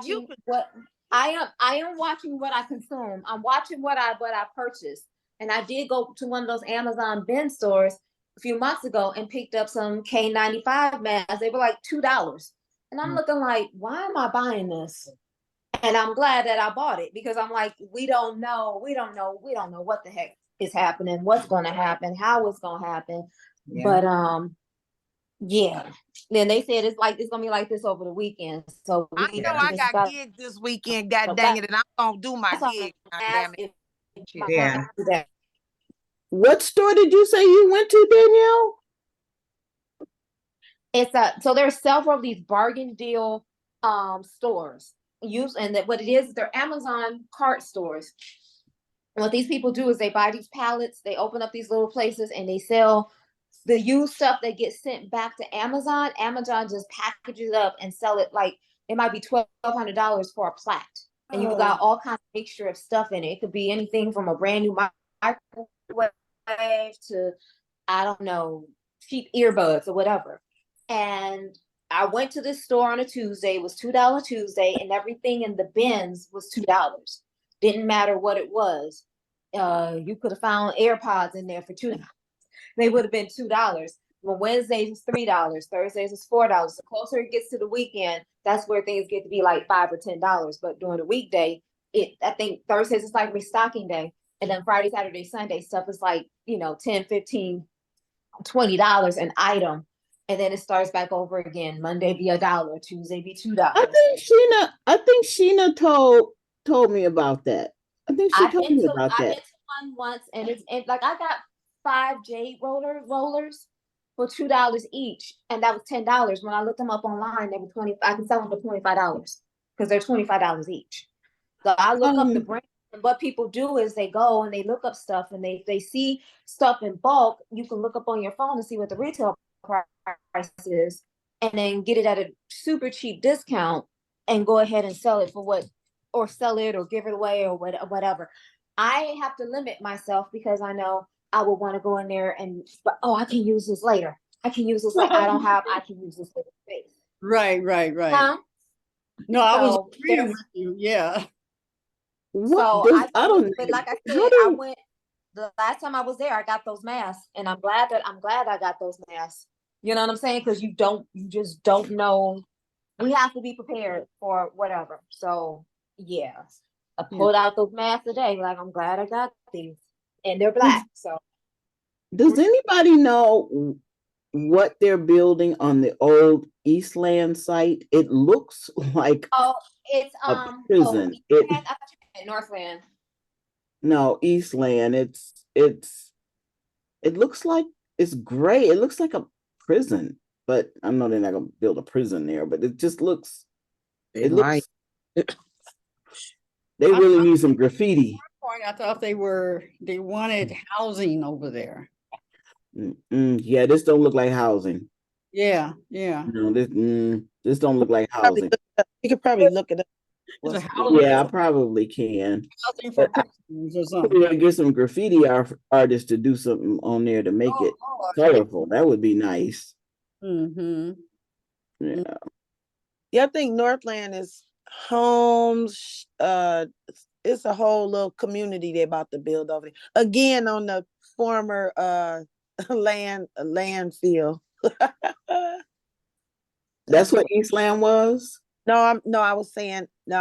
you watching what I am watching what I consume. I'm watching what I purchase, And I did go to one of those Amazon bin stores a few months ago and picked up some K95 masks. They were like $2. And I'm looking like, why am I buying this? And I'm glad that I bought it because I'm like, we don't know what the heck is happening, what's going to happen, how it's going to happen. Yeah. But yeah. Then they said it's gonna be like this over the weekend. So I we know I just got got gigs this weekend, god dang it, and I'm gonna do my that's why gig. I God asked damn it. if Yeah. that. What store did you say you went to, Danielle? So there's several of these bargain deal stores. And that what it is, they're Amazon cart stores. And what these people do is they buy these pallets, they open up these little places, and they sell the used stuff that gets sent back to Amazon. Amazon just packages it up and sell it like it might be $1,200 for a plat. And you got all kinds of mixture of stuff in it. It could be anything from a brand new microwave to, I don't know, cheap earbuds or whatever. And I went to this store on a Tuesday. It was $2 Tuesday, and everything in the bins was $2. Didn't matter what it was. You could have found AirPods in there for $2. They would have been $2. Well, Wednesdays is $3, Thursdays is $4. The closer it gets to the weekend, that's where things get to be like $5 or $10. But during the weekday, I think Thursdays is like restocking day. And then Friday, Saturday, Sunday stuff is like, $10, $15, $20 an item. And then it starts back over again. Monday be $1, Tuesday be $2. I think Sheena told me about that. I think she told me about I've that. been to one once, and like I got 5 jade rollers for $2 each, and that was $10. When I looked them up online, they were 20. I can sell them for $25 because they're $25 each. So I look up the brand, and what people do is they go and they look up stuff, and they see stuff in bulk. You can look up on your phone and see what the retail price is, and then get it at a super cheap discount, and go ahead and sell it or sell it or give it away or whatever. I have to limit myself because I know I would want to go in there but I can use this later. I can use this later. I can use this later. Right. Huh? No, I was So agreeing with you. Yeah. So I don't but like I how said, do I went the last time I was there, I got those masks, and I'm glad I got those masks. You know what I'm saying? Because you just don't know. We have to be prepared for whatever. So yeah, I pulled out those masks today. Like, I'm glad I got these, and they're black. So Does anybody know what they're building on the old Eastland site? It looks like it's a prison. I thought you meant Northland. No, Eastland. It looks like it's gray. It looks like a prison, but I know they're not gonna build a prison there, but it just looks They might. they really need some graffiti. I thought they wanted housing over there. Yeah, this don't look like housing. Yeah. No, this don't look like housing. You could probably look it up. It's a housing, Yeah, I probably can. housing for prisoners or something. We're gonna get some graffiti artists to do something on there to make it colorful. That would be nice. Mm-hmm. Yeah. Yeah, I think Northland is homes. It's a whole little community they're about to build over there. Again, on the former landfill. That's what Eastland was? I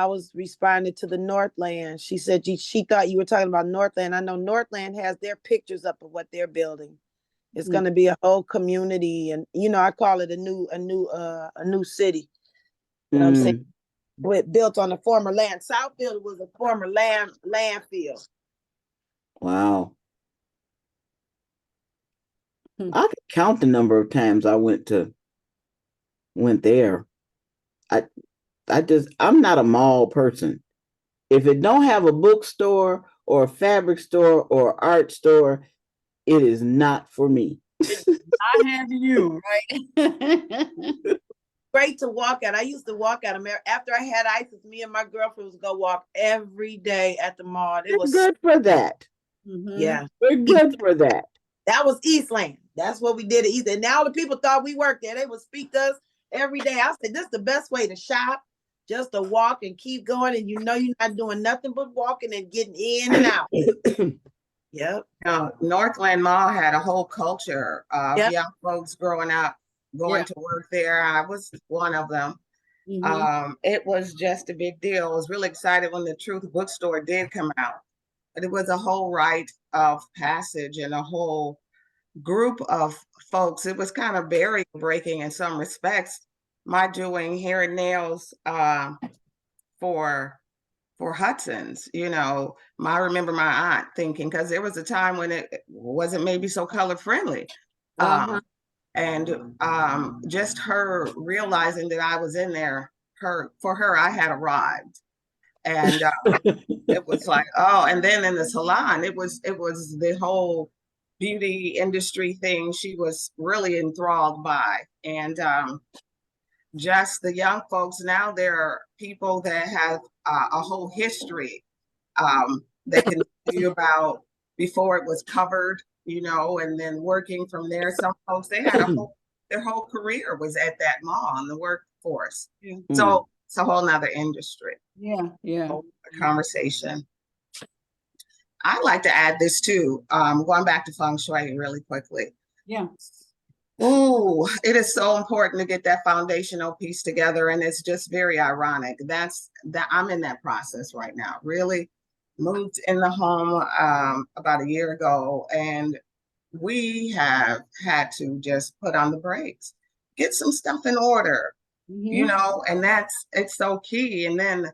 was responding to the Northland. She said she thought you were talking about Northland. I know Northland has their pictures up of what they're building. It's going to be a whole community, and I call it a new city. You know what I'm saying? Built on the former land. Southfield was a former landfill. Wow. I could count the number of times I went there. I'm not a mall person. If it don't have a bookstore or a fabric store or art store, it is not for me. I have you, right? Great to walk at. I used to walk at them after I had ISIS. Me and my girlfriend was go walk every day at the mall. It was good for that. Yeah, we're good for that. That was Eastland. That's what we did at Eastland. Now the people thought we worked there. They would speak to us every day. I said, this is the best way to shop, just to walk and keep going. And you're not doing nothing but walking and getting in and out. Yep. Northland Mall had a whole culture of Yep. young folks growing up, going Yeah. to work there. I was one of them. It was just a big deal. I was really excited when the Truth Bookstore did come out. But it was a whole rite of passage and a whole group of folks. It was kind of barrier breaking in some respects. My doing hair and nails for Hudson's, I remember my aunt thinking, because there was a time when it wasn't maybe so color friendly. And just her realizing that I was in there, for her, I had arrived. And it was like, oh, and then in the salon, it was the whole beauty industry thing she was really enthralled by. And just the young folks now, there are people that have a whole history that can tell you about before it was covered, and then working from there. Some folks, they had their whole career was at that mall in the workforce. So it's a whole nother industry. Yeah. Conversation. I'd like to add this too, going back to feng shui really quickly. Yeah. Oh, it is so important to get that foundational piece together. And it's just very ironic. That I'm in that process right now. Really moved in the home about a year ago, and we have had to just put on the brakes, get some stuff in order, and it's so key. And then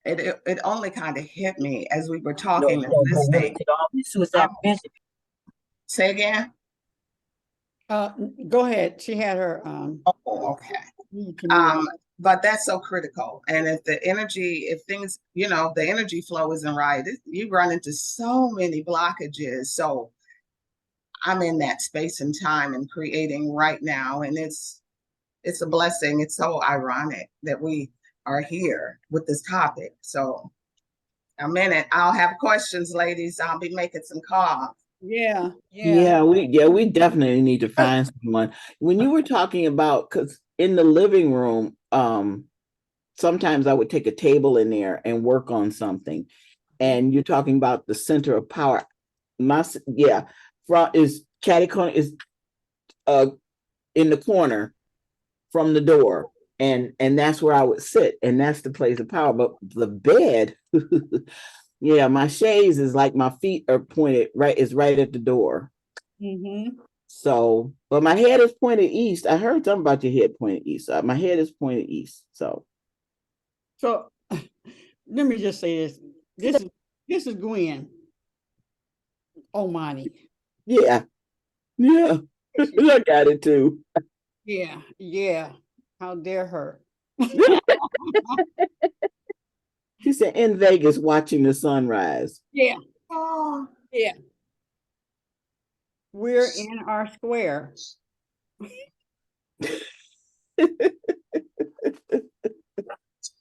it only kind of hit me as we were talking and listening. Say again? Go ahead. She had her Oh, okay. But that's so critical. And if the energy, if things, the energy flow isn't right, you run into so many blockages. So I'm in that space and time and creating right now. And it's a blessing. It's so ironic that we are here with this topic. So a minute, I'll have questions, ladies. I'll be making some calls. Yeah. We definitely need to find someone. When you were talking about, because in the living room, sometimes I would take a table in there and work on something. And you're talking about the center of power. Front is catty corner is in the corner from the door. And that's where I would sit, and that's the place of power. But the bed, my shades is like my feet are pointed right, is right at the door. So, but my head is pointed east. I heard something about your head pointed east. My head is pointed east. So let me just say this. This is Gwen Omani. Yeah. I got it too. Yeah. How dare her? She said in Vegas watching the sunrise. Yeah. Yeah. We're in our square.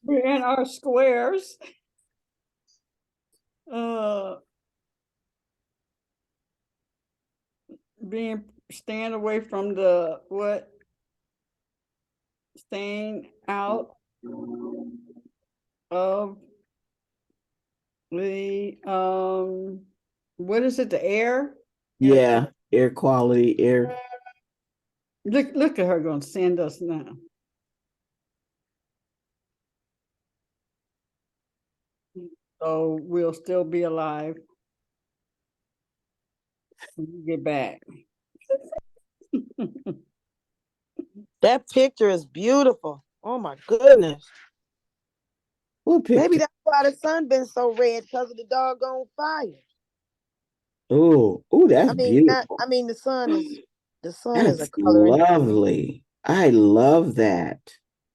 We're in our squares. Stand away from staying out of the what is it, the air? Yeah, air quality, air. Look at her going to send us now. So we'll still be alive when we get back. That picture is beautiful. Oh my goodness. What picture? Maybe that's why the sun been so red, because of the doggone fire. Oh, that's beautiful. The sun is That's a color. Lovely. I love that.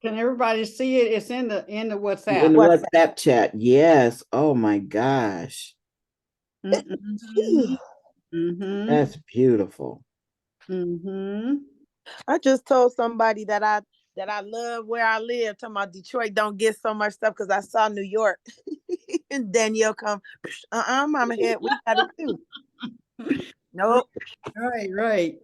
Can everybody see it? It's in the WhatsApp. In the WhatsApp chat. Yes. Oh my gosh. That's beautiful. I just told somebody that I love where I live. Talking about Detroit don't get so much stuff because I saw New York. And Danielle come, Mama head, we got it too. Nope. Right.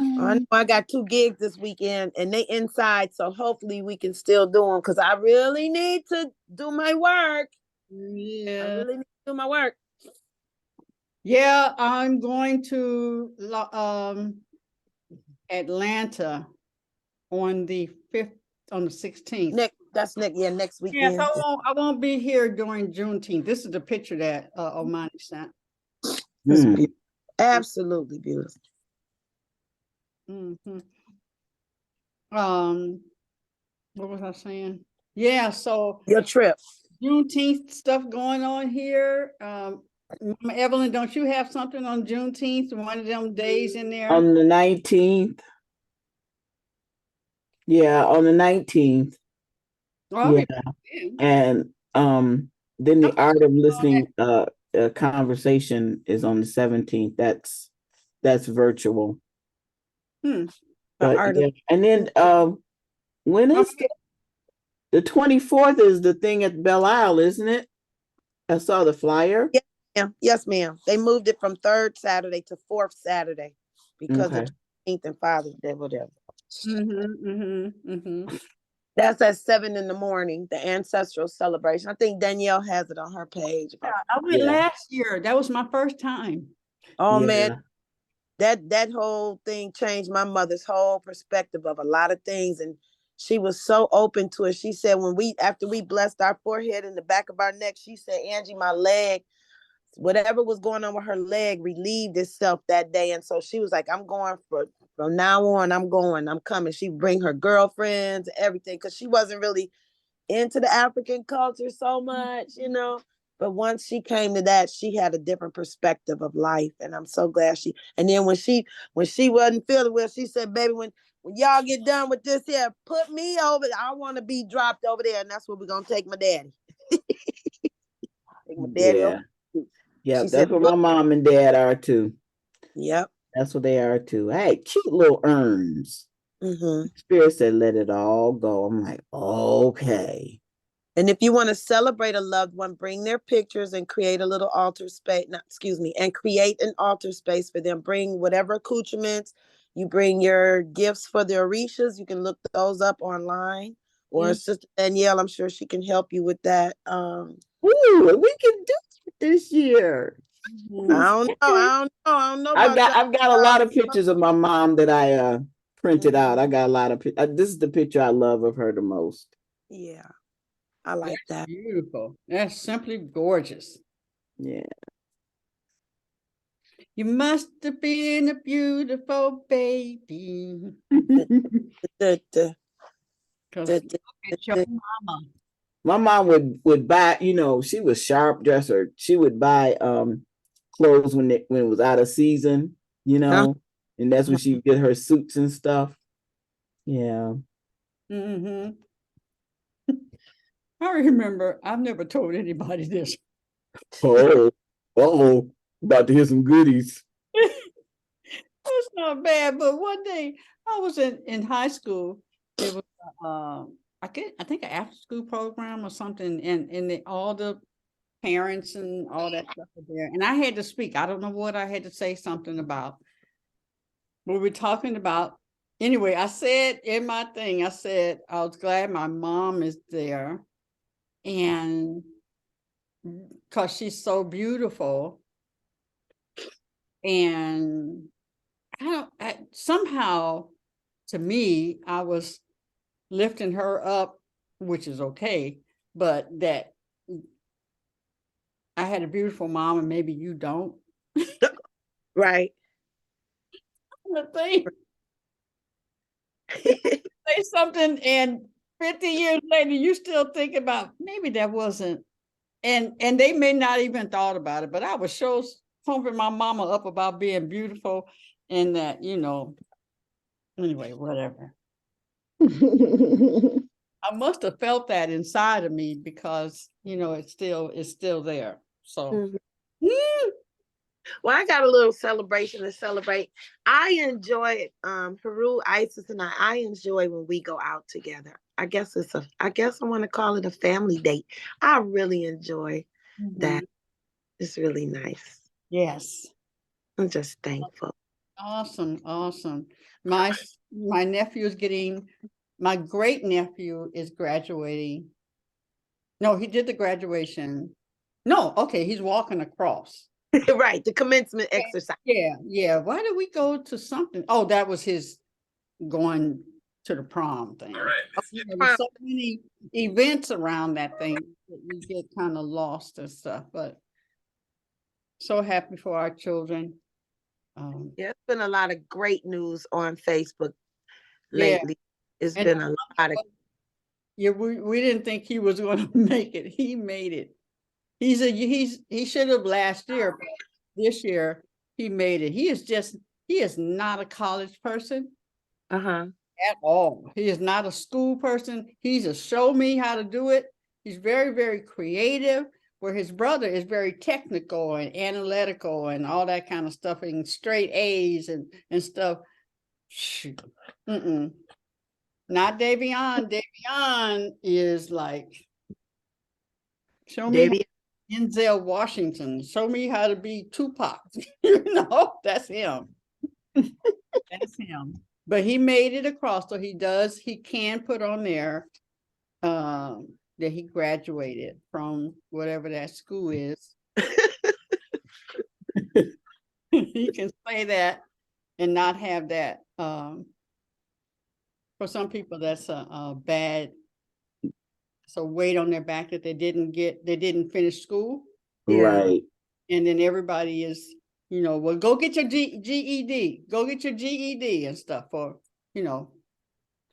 I know I got 2 gigs this weekend and they inside, so hopefully we can still do them because I really need to do my work. Yeah. I really need to Do my work. Yeah, I'm going to Atlanta on the 5th, on the 16th. Next Yes, weekend. I won't be here during Juneteenth. This is the picture that Omani sent. It's Hmm. beautiful. Absolutely beautiful. Mhm. What was I saying? Yeah, so Your trip. Juneteenth stuff going on here. Mama Evelyn, don't you have something on Juneteenth? One of them days in there? On the 19th. Yeah, on the 19th. Oh, Yeah. And then the art of listening conversation is on the 17th. That's virtual. But yeah. And then when is the 24th is the thing at Belle Isle, isn't it? I saw the flyer. Yes, ma'am. They moved it from 3rd Saturday to 4th Saturday because of 18th and Father's Day, whatever. That's at 7 in the morning, the ancestral celebration. I think Danielle has it on her page. Yeah, I went last year. That was my first time. Oh man, that whole thing changed my mother's whole perspective of a lot of things, and she was so open to it. She said after we blessed our forehead and the back of our neck, she said, Angie, my leg, whatever was going on with her leg relieved itself that day. And so she was like, I'm going from now on, I'm coming. She'd bring her girlfriends, everything, because she wasn't really into the African culture so much, But once she came to that, she had a different perspective of life. And I'm so glad and then when she wasn't feeling well, she said, baby, when y'all get done with this here, put me over. I want to be dropped over there. And that's where we're going to take my daddy. Take my daddy over. Yeah, that's what my mom and dad are too. Yep. That's what they are too. Hey, cute little urns. Spirit said, let it all go. I'm like, okay. And if you want to celebrate a loved one, bring their pictures and create a little altar space. And create an altar space for them. Bring whatever accoutrements. You bring your gifts for the Orishas. You can look those up online. Or Sister Danielle, I'm sure she can help you with that. Ooh, we can do it this year. I don't know. I've got a lot of pictures of my mom that I printed out. I got a lot of this is the picture I love of her the most. Yeah, I like that. Beautiful. That's simply gorgeous. Yeah. You must have been a beautiful baby. My mom would buy, she was sharp dresser. She would buy clothes when it was out of season, and that's when she would get her suits and stuff. Yeah. I remember, I've never told anybody this. About to hear some goodies. It's not bad, but one day I was in high school. It was I think an after school program or something, and all the parents and all that stuff were there, and I had to speak. I don't know what I had to say something about. We were talking about anyway. I said in my thing, I said I was glad my mom is there, and because she's so beautiful, and somehow, to me, I was lifting her up, which is okay, but that I had a beautiful mom and maybe you don't. Right. The thing. Say something and 50 years later, you still think about maybe that wasn't, and they may not even thought about it, but I was so pumping my mama up about being beautiful and that, anyway, whatever. I must have felt that inside of me because, it's still there. So. Well, I got a little celebration to celebrate. I enjoy it. Haru, Isis, and I enjoy when we go out together. I guess I want to call it a family date. I really enjoy that. It's really nice. Yes. I'm just thankful. Awesome. My nephew is my great nephew is graduating. No, he did the graduation. No, okay, he's walking across. Right, the commencement exercise. Yeah. Why did we go to something? Oh, that was his going to the prom thing. All right. There were so many events around that thing that we get kind of lost and stuff, but so happy for our children. Yeah, it's been a lot of great news on Facebook Yeah. lately. It's And been a lot of yeah, we didn't think he was going to make it. He made it. He should have last year, but this year he made it. He is not a college person at all. He is not a school person. He's a show me how to do it. He's very, very creative, where his brother is very technical and analytical and all that kind of stuff, and straight A's and stuff. Shoot. Not Davion. Davion is like, show me Denzel Washington. Show me how to be Tupac. That's him. That's him. But he made it across, so he can put on there that he graduated from whatever that school is. He can say that and not have that. For some people, that's a bad, so weight on their back that they didn't finish school. Right. And then everybody is, well, go get your GED, go get your GED and stuff, or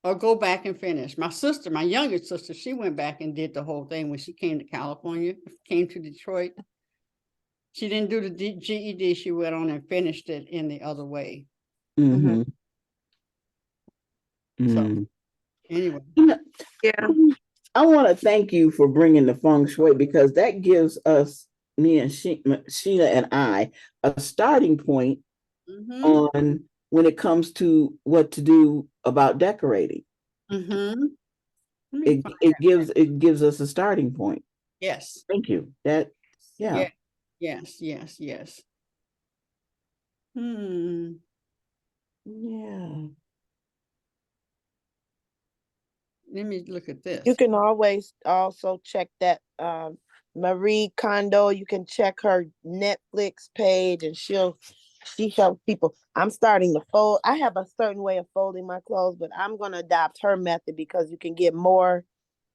go back and finish. My sister, my youngest sister, she went back and did the whole thing when she came to California, came to Detroit. She didn't do the GED. She went on and finished it in the other way. Mm-hmm. So anyway. Yeah. I want to thank you for bringing the feng shui, because that gives us, me and Sheena and I, a starting point on when it comes to what to do about decorating. It gives us a starting point. Yes. Thank you. Yes. Yeah. Let me look at this. You can always also check that Marie Kondo. You can check her Netflix page, and she helps people. I'm starting to fold. I have a certain way of folding my clothes, but I'm gonna adopt her method because you get more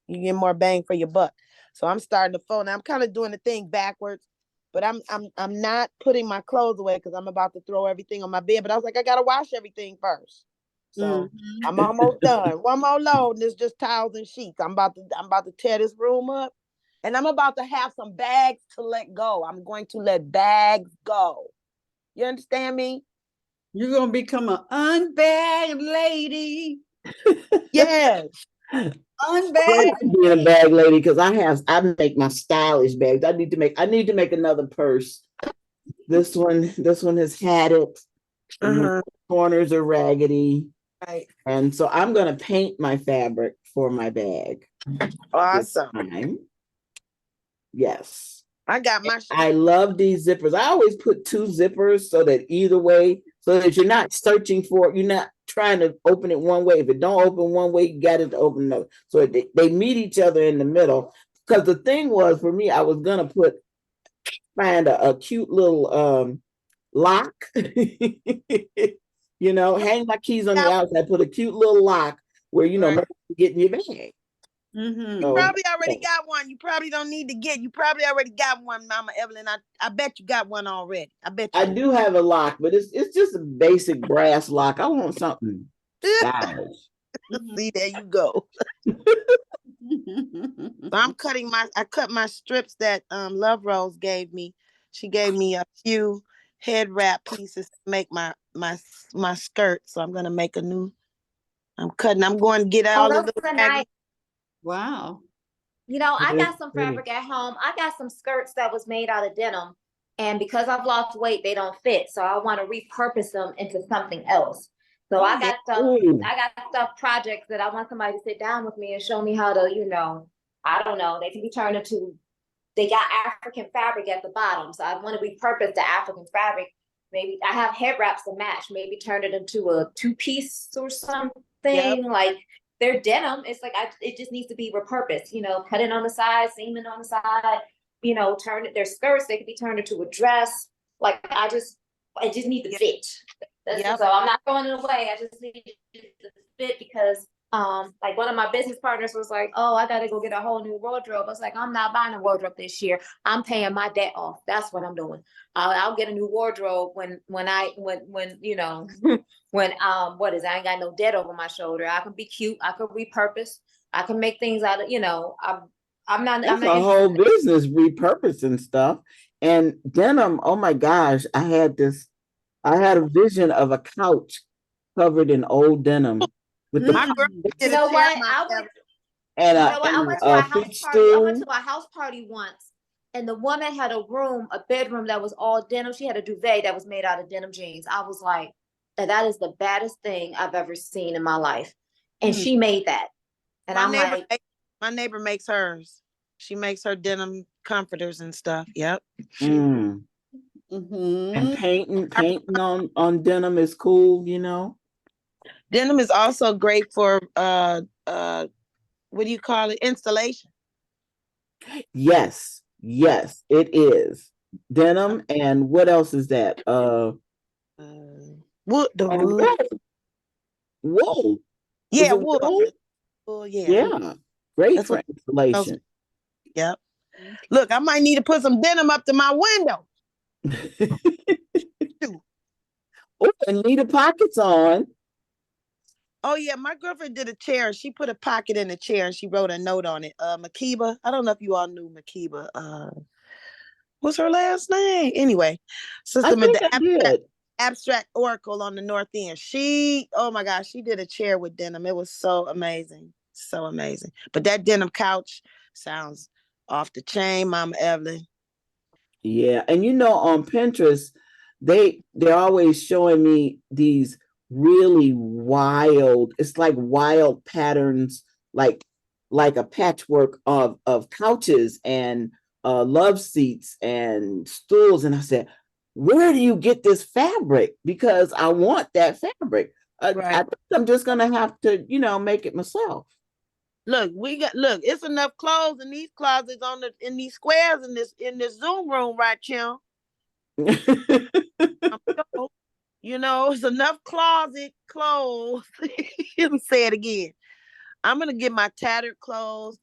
bang for your buck. So I'm starting to fold. Now I'm kind of doing the thing backwards, but I'm not putting my clothes away because I'm about to throw everything on my bed. But I was like, I gotta wash everything first. So I'm almost done. One more load, and it's just towels and sheets. I'm about to tear this room up, and I'm about to have some bags to let go. I'm going to let bags go. You understand me? You're gonna become an unbagged lady. Yes. Unbagged. Being a bag lady, because I make my stylish bags. I need to make another purse. This one has had it. Corners are raggedy. Right. And so I'm gonna paint my fabric for my bag. Awesome. Yes. I love these zippers. I always put 2 zippers so that either way, so that you're not searching for, you're not trying to open it one way. If it don't open one way, you got it to open another. So they meet each other in the middle. Because the thing was, for me, I was gonna find a cute little lock. Hang my keys on the outside, put a cute little lock where get in your bag. You probably already got one. You probably don't need to get. You probably already got one, Mama Evelyn. I bet you got one already. I bet you. I do have a lock, but it's just a basic brass lock. I want something stylish. See, there you go. So I cut my strips that Love Rose gave me. She gave me a few head wrap pieces to make my skirt. So I'm gonna make I'm going to get all of the nice. Wow. I got some fabric at home. I got some skirts that was made out of denim, and because I've lost weight, they don't fit. So I want to repurpose them into something else. So I got stuff projects that I want somebody to sit down with me and show me how to, I don't know, they can be turned into, they got African fabric at the bottom. So I want to repurpose the African fabric. Maybe I have head wraps to match, maybe turn it into a 2-piece or something. Like they're denim. It's like, it just needs to be repurposed, cut it on the side, seam it on the side, you know, turn it, their skirts, they could be turned into a dress. Like I just need the fit. Yep. So I'm not throwing it away. I just need the fit because like one of my business partners was like, oh, I gotta go get a whole new wardrobe. I was like, I'm not buying a wardrobe this year. I'm paying my debt off. That's what I'm doing. I'll get a new wardrobe when you know when what is it? I ain't got no debt over my shoulder. I can be cute. I can repurpose. I can make things out of, you know, I'm not That's a whole business, repurposing stuff. And denim, oh my gosh, I had a vision of a couch covered in old denim with the My girl did You know a chair what? myself. and You know what? I and went to a a house party. I went footstool. to a house party once, and the woman had a bedroom that was all denim. She had a duvet that was made out of denim jeans. I was like, that is the baddest thing I've ever seen in my life. And she made that. And I'm like, My neighbor makes hers. She makes her denim comforters and stuff. Yep. Mm. Mhm. And painting on denim is cool, you know. Denim is also great for what do you call it? Installation. Yes, it is. Denim and what else is that? Wood, the wood. Wool. Is Yeah, it wood. wool? Oh, yeah. Yeah. Great That's for what- installation. Yep. Look, I might need to put some denim up to my window. Oh, and need the pockets on. Oh yeah, my girlfriend did a chair. She put a pocket in the chair and she wrote a note on it. Makiba. I don't know if you all knew Makiba. What's her last name? Anyway, I Sister think the I did. abstract oracle on the north end. She, oh my gosh, she did a chair with denim. It was so amazing. So amazing. But that denim couch sounds off the chain, Mama Evelyn. Yeah, and you know, on Pinterest, they're always showing me these really wild, it's like wild patterns, like a patchwork of couches and love seats and stools. And I said, where do you get this fabric? Because I want that fabric. I think I'm just gonna have to, you know, make it myself. Look, it's enough clothes in these closets in these squares in this Zoom room right here. You know, it's enough closet clothes. Let me say it again. I'm gonna get my tattered clothes.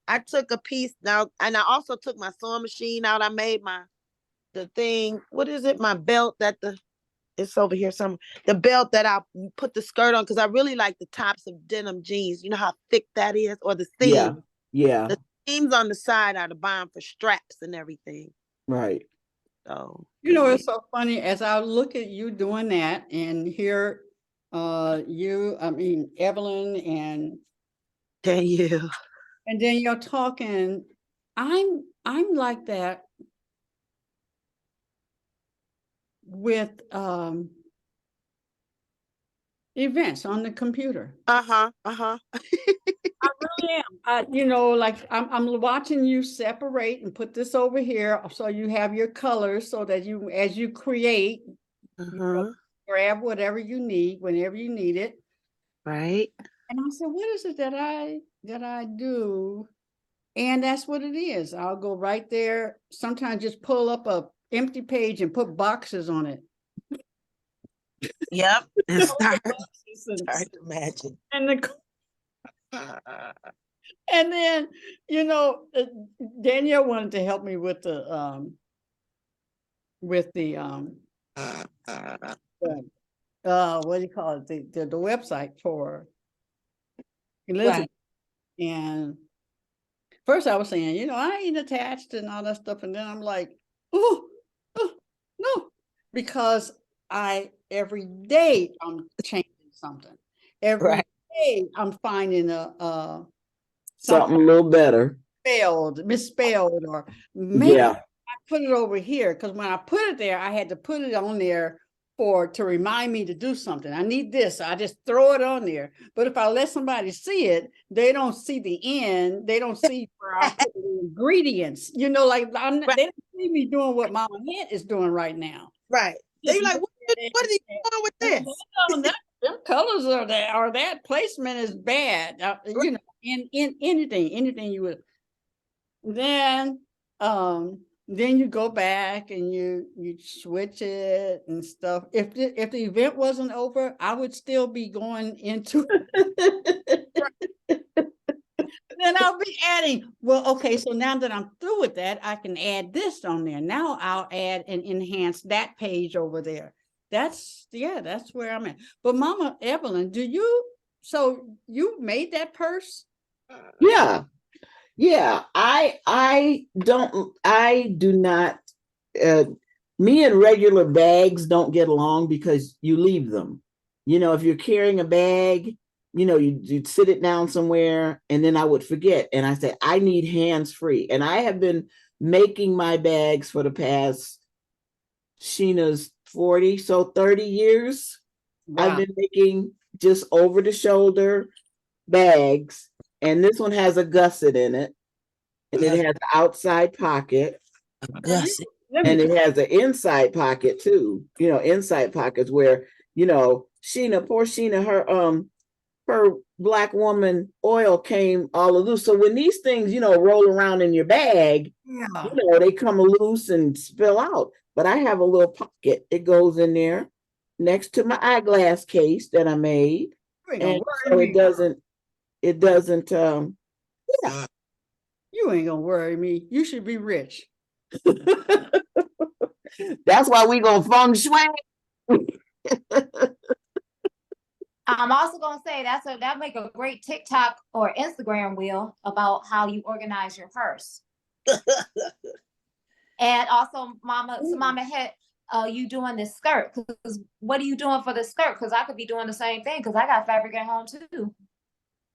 I took a piece now, and I also took my sewing machine out. I made the thing. What is it? My belt it's over here somewhere. The belt that I put the skirt on because I really like the tops of denim jeans. You know how thick that is, or the seam. Yeah. The seams on the side are the bottom for straps and everything. Right. So You know, it's so funny as I look at you doing that and hear Evelyn and you. And then you're talking, I'm like that with events on the computer. I really am. You know, like I'm watching you separate and put this over here so you have your colors so that you, as you create, you know, grab whatever you need whenever you need it. Right. And I said, what is it that I do? And that's what it is. I'll go right there. Sometimes just pull up a empty page and put boxes on it. Yep. It's hard to imagine. And then, you know, Danielle wanted to help me with the what do you call it? The website for Elizabeth. Right. And first I was saying, you know, I ain't attached and all that stuff. And then I'm like, oh no, because every day I'm changing something. Every day I'm finding something a little better. Misspelled, or maybe I put it over here. Because when I put it there, I had to put it on there to remind me to do something. I need this. So I just throw it on there. But if I let somebody see it, they don't see the end. They don't see where I put the ingredients. You know, like they don't see me doing what Mama Hint is doing right now. Right. They're like, what are you doing with this? Them colors are that placement is bad. You know, in anything you would. Then then you go back and you switch it and stuff. If the event wasn't over, I would still be going into then I'll be adding, well, okay, so now that I'm through with that, I can add this on there. Now I'll add and enhance that page over there. That's where I'm at. But Mama Evelyn, so you made that purse? Yeah. Yeah. I do not, me and regular bags don't get along because you leave them. If you're carrying a bag, you'd sit it down somewhere and then I would forget. And I said, I need hands-free. And I have been making my bags for the past, Sheena's 30 years. Wow. I've been making just over the shoulder bags. And this one has a gusset in it. And it has an outside pocket. Gusset. And it has an inside pocket too. Inside pockets where, Sheena, poor Sheena, her Black woman oil came all loose. So when these things, roll around in your bag, they come loose and spill out. But I have a little pocket. It goes in there next to my eyeglass case that I made. And so it doesn't, yeah. You ain't gonna worry me. You should be rich. That's why we gonna feng shui. I'm also gonna say that make a great TikTok or Instagram reel about how you organize your purse. And also, Mama had you doing this skirt? Because what are you doing for the skirt? Because I could be doing the same thing because I got fabric at home too.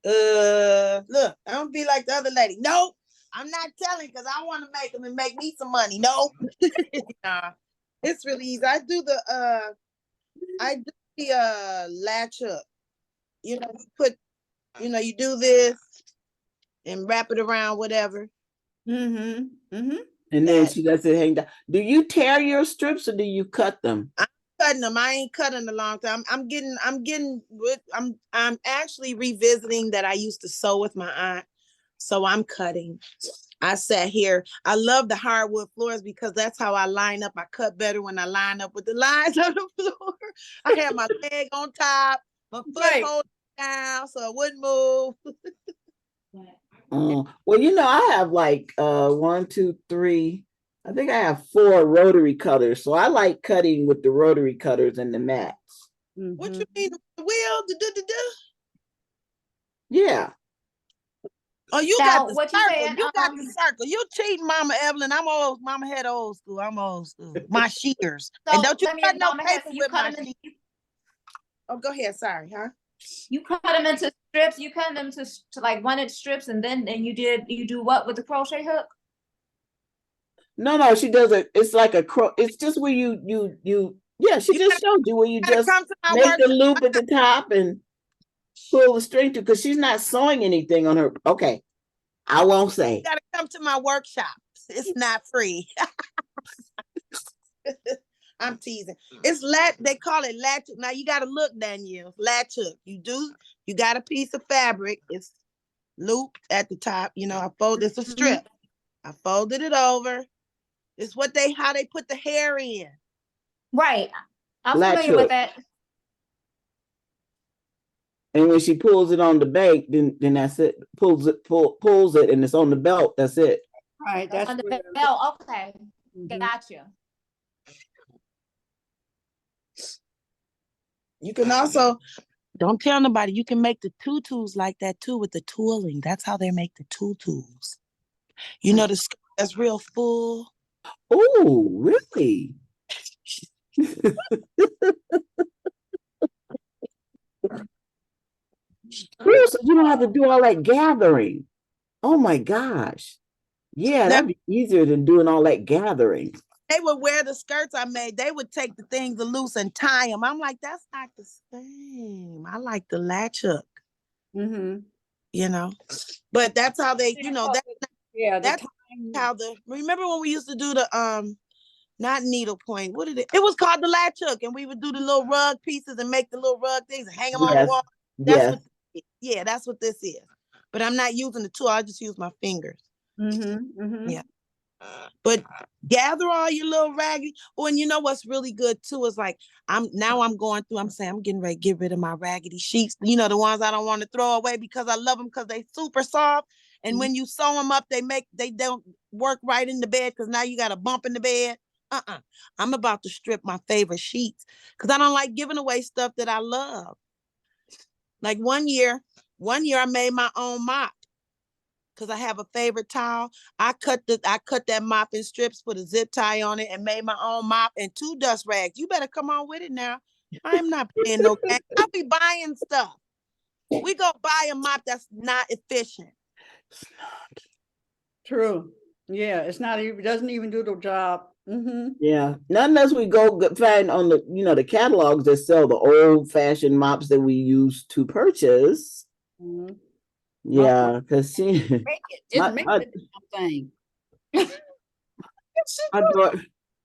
Look, I don't be like the other lady. Nope, I'm not telling because I want to make them and make me some money. Nope. Nah, it's really easy. I do the latch up. You do this and wrap it around whatever. Mm-hmm. Mm-hmm. And then she lets it hang down. Do you tear your strips or do you cut them? I'm cutting them. I ain't cutting a long time. I'm actually revisiting that I used to sew with my aunt. So I'm cutting. I sat here. I love the hardwood floors because that's how I line up. I cut better when I line up with the lines on the floor. I had my leg on top, my foot holding down so it wouldn't move. Well, I have like 1, 2, 3. I think I have 4 rotary cutters. So I like cutting with the rotary cutters and the mats. Mm-hmm. What you mean, the wheel? Yeah. Oh, you got the circle. You got the circle. You cheating, Mama Evelyn. I'm old. Mama had old school. I'm old school. My shears. So and don't you cut no Mama paper so with my shears. Oh, go ahead. Sorry, huh? You cut them into strips. You cut them to like 1-inch strips, and then you do what with the crochet hook? No, she does it. It's like it's just where she just showed you where you just make the loop at the top and pull the string through because she's not sewing anything on her. Okay. I won't say. You gotta come to my workshop. It's not free. I'm teasing. It's they call it latch. Now you gotta look, Danielle. Latch hook. You got a piece of fabric. It's looped at the top. It's a strip. I folded it over. It's how they put the hair in. Right. I'm familiar with that. And when she pulls it on the bank, then that's it. Pulls it, and it's on the belt. That's it. Right. That's on the belt. Okay. Mm-hmm. Gotcha. You can also, don't tell nobody, you can make the tutus like that too with the tooling. That's how they make the tutus. The skirt that's real full. Oh, really? So you don't have to do all that gathering. Oh my gosh. Yeah, that'd be easier than doing all that gathering. They would wear the skirts I made. They would take the things loose and tie them. I'm like, that's not the same. I like the latch hook. Mm-hmm. But that's how they, that's how remember when we used to do the not needlepoint. What did it was called the latch hook, and we would do the little rug pieces and make the little rug things and hang them on the wall. That's what this is. But I'm not using the tool. I just use my fingers. Mm-hmm. Mm-hmm. Yeah. But gather all your little raggedy. Oh, and you know what's really good too is like I'm going through. I'm saying I'm getting ready to get rid of my raggedy sheets. You know, the ones I don't want to throw away because I love them because they super soft. And when you sew them up, they don't work right in the bed because now you got a bump in the bed. I'm about to strip my favorite sheets because I don't like giving away stuff that I love. Like one year I made my own mop because I have a favorite towel. I cut that mop in strips, put a zip tie on it, and made my own mop and 2 dust rags. You better come on with it now. I am not playing no game. I'll be buying stuff. We go buy a mop that's not efficient. True. Yeah, it's not even, it doesn't even do the job. Yeah, not unless we go find on the the catalogs that sell the old fashioned mops that we used to purchase. Yeah, because she Make it. Just make it thing.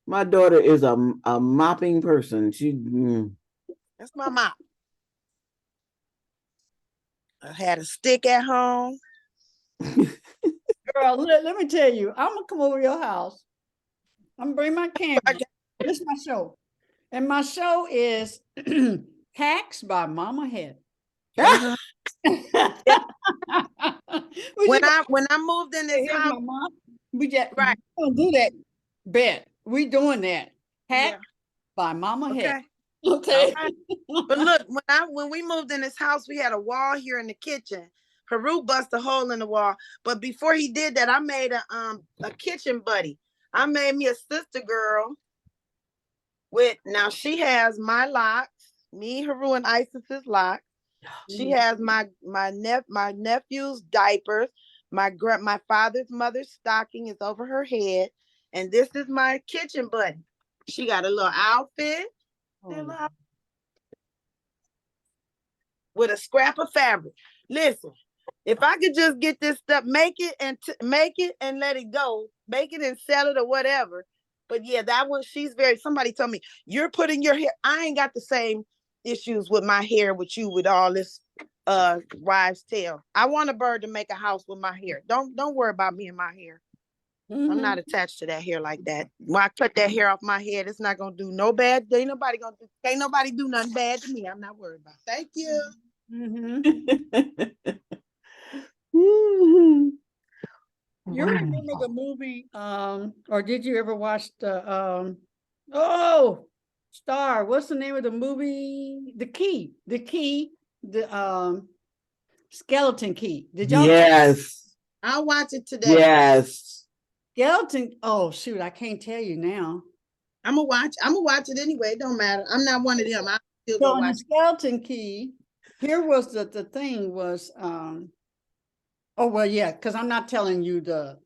my daughter is a mopping person. That's my mop. I had a stick at home. Girl, let me tell you, I'm gonna come over to your house. I'm gonna bring my camera. This is my show. And my show is Hacks by Mama Head. When I moved in this house, we just don't do that. Bet we doing that. Hack by Mama Head. Okay. But look, when we moved in this house, we had a wall here in the kitchen. Haru bust a hole in the wall. But before he did that, I made a kitchen buddy. I made me a sister girl now she has my locks, me, Haru, and Isis's locks. She has my nephew's diapers. My father's mother's stocking is over her head. And this is my kitchen buddy. She got a little outfit. With a scrap of fabric. Listen, if I could just get this stuff, make it and let it go, make it and sell it or whatever. But yeah, that one, somebody told me, you're putting your hair, I ain't got the same issues with my hair with you with all this wives' tale. I want a bird to make a house with my hair. Don't worry about me and my hair. I'm not attached to that hair like that. When I cut that hair off my head, it's not gonna do no bad. Ain't nobody do nothing bad to me. I'm not worried about it. Thank you. You remember the movie, or did you ever watch the Star? What's the name of the movie? The Key, the Skeleton Key. Did y'all? Yes. I'll watch it today. Yes. Skeleton. Oh shoot, I can't tell you now. I'm gonna watch it anyway. It don't matter. I'm not one of them. I still go watch the Skeleton Key. Here was the thing was oh well, yeah, because I'm not telling you the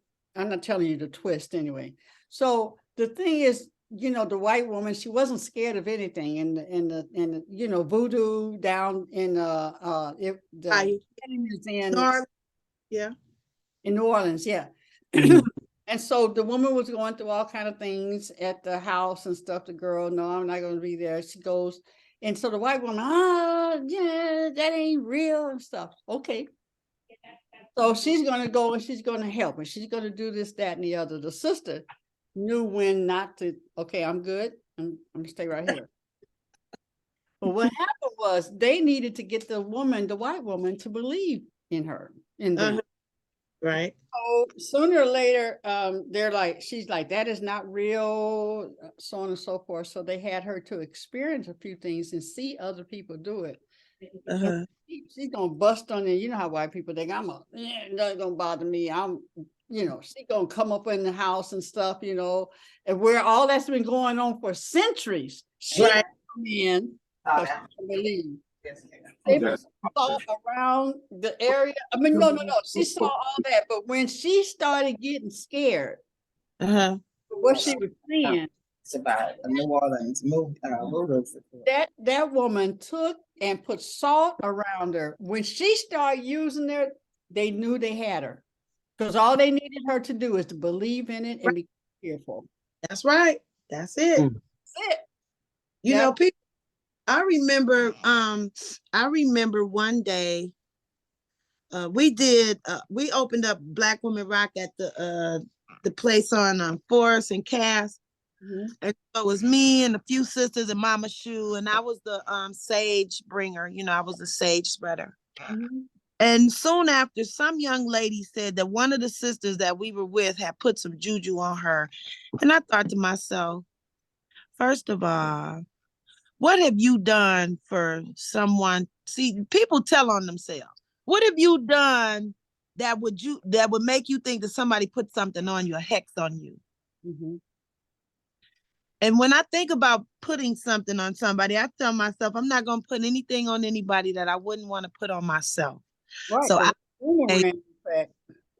twist anyway. So the thing is, the white woman, she wasn't scared of anything, and voodoo down in in New Orleans, yeah. And so the woman was going through all kind of things at the house and stuff. The girl, no, I'm not going to be there. She goes, and so the white woman, yeah, that ain't real and stuff. Okay. So she's going to go and she's going to help and she's going to do this, that, and the other. The sister knew when not to. Okay, I'm good. I'm going to stay right here. But what happened was they needed to get the white woman, to believe in her. Right. So sooner or later, she's like, that is not real, so on and so forth. So they had her to experience a few things and see other people do it. She's gonna bust on it. You know how white people think, nothing gonna bother me. She's gonna come up in the house and stuff, and where all that's been going on for centuries. She come in, believe. They saw around the area. I mean, no. She saw all that, but when she started getting scared, what she was seeing, it's about a New Orleans movie. That woman took and put salt around her. When she started using it, they knew they had her, because all they needed her to do is to believe in it and be fearful. That's right. That's it. That's it. People. I remember one day we opened up Black Women Rock at the the place on Forest and Cass. Mhm. And so it was me and a few sisters and Mama Shu, and I was the sage bringer. You know, I was the sage spreader. Mhm. And soon after, some young lady said that one of the sisters that we were with had put some juju on her. And I thought to myself, first of all, what have you done for someone? See, people tell on themselves. What have you done that would make you think that somebody put something on you, a hex on you? Mhm. And when I think about putting something on somebody, I tell myself I'm not going to put anything on anybody that I wouldn't want to put on myself. Right. So I, Boomerang effect.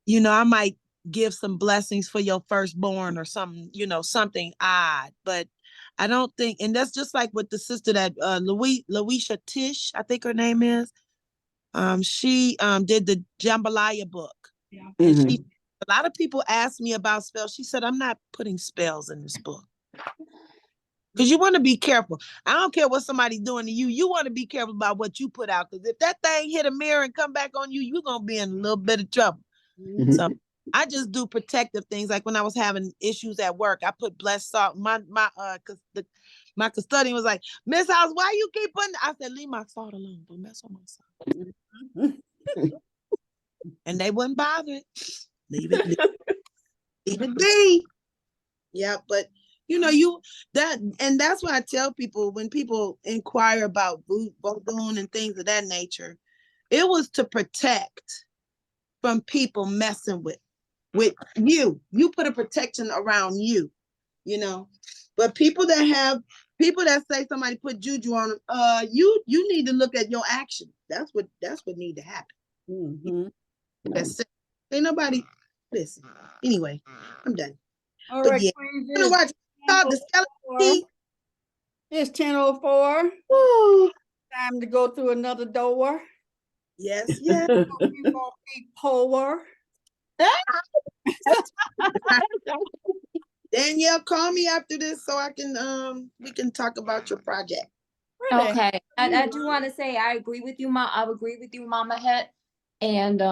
you know, I might give some blessings for your firstborn or something, you know, something odd, but I don't think, and that's just like with the sister that Louisa Tish, I think her name is. She did the Jambalaya book. Yeah. And Mhm. she, a lot of people asked me about spells. She said, I'm not putting spells in this book. Because you want to be careful. I don't care what somebody's doing to you. You want to be careful about what you put out. Because if that thing hit a mirror and come back on you, you're going to be in a little bit of trouble. Mhm. So I just do protective things. Like when I was having issues at work, I put blessed salt. My custodian was like, Miss House, why you keep putting? I said, leave my salt alone. Don't mess with my salt. Mhm. And they wouldn't bother it. Leave it be. Yeah, but you know, that's why I tell people when people inquire about voodoo and things of that nature, it was to protect from people messing with you. You put a protection around you, you know. But people that say somebody put juju on them, you need to look at your action. That's what need to happen. Mhm. That's it. Ain't nobody listen. Anyway, I'm done. All But right, yeah, Queens, I'm gonna watch the skeleton 10:04. key. It's 10:04. Woo. Time to go through another door. Yes, yes. We gonna be poor. Danielle, call me after this so I can we can talk about your project. Really? Okay, I do want to say I agree with you, I would agree with you, Mama Het. And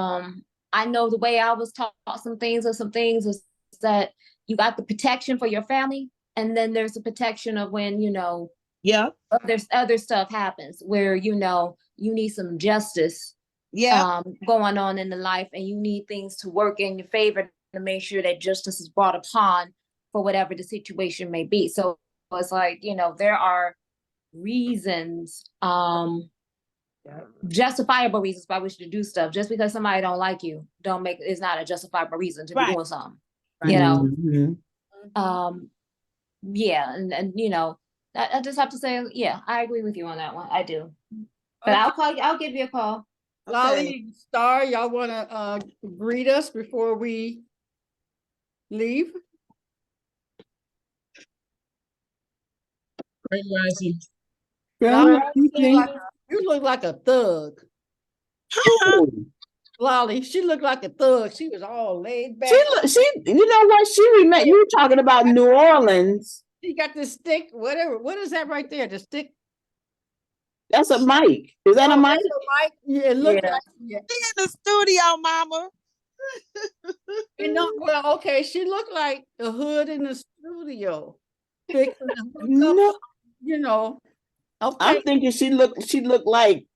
I know the way I was taught some things is that you got the protection for your family, and then there's the protection of when, you know, Yeah. there's other stuff happens where, you know, you need some justice Yeah. going on in the life, and you need things to work in your favor to make sure that justice is brought upon for whatever the situation may be. So it's like, you know, there are reasons, justifiable reasons by which to do stuff. Just because somebody don't like you, don't make it's not a justifiable reason to be Right. doing something. Right. You know, Mhm. yeah, and you know, I just have to say, yeah, I agree with you on that one. I do. But Okay. I'll call you. I'll give you a call. Okay. Lolly, Star, y'all wanna greet us before we leave? Great rising. Lolly, Well, you look like a thug. Lolly, she looked like a thug. She was all laid back. you know what? You were talking about New Orleans. She got this stick, whatever. What is that right there? The stick? That's a mic. Is that a mic? That's a mic? Yeah, it looks Yeah. like yeah. In the studio, mama. You know, well, okay, she looked like the hood in the studio. Fixing to hook up, No, you know. Okay. I'm thinking she looked like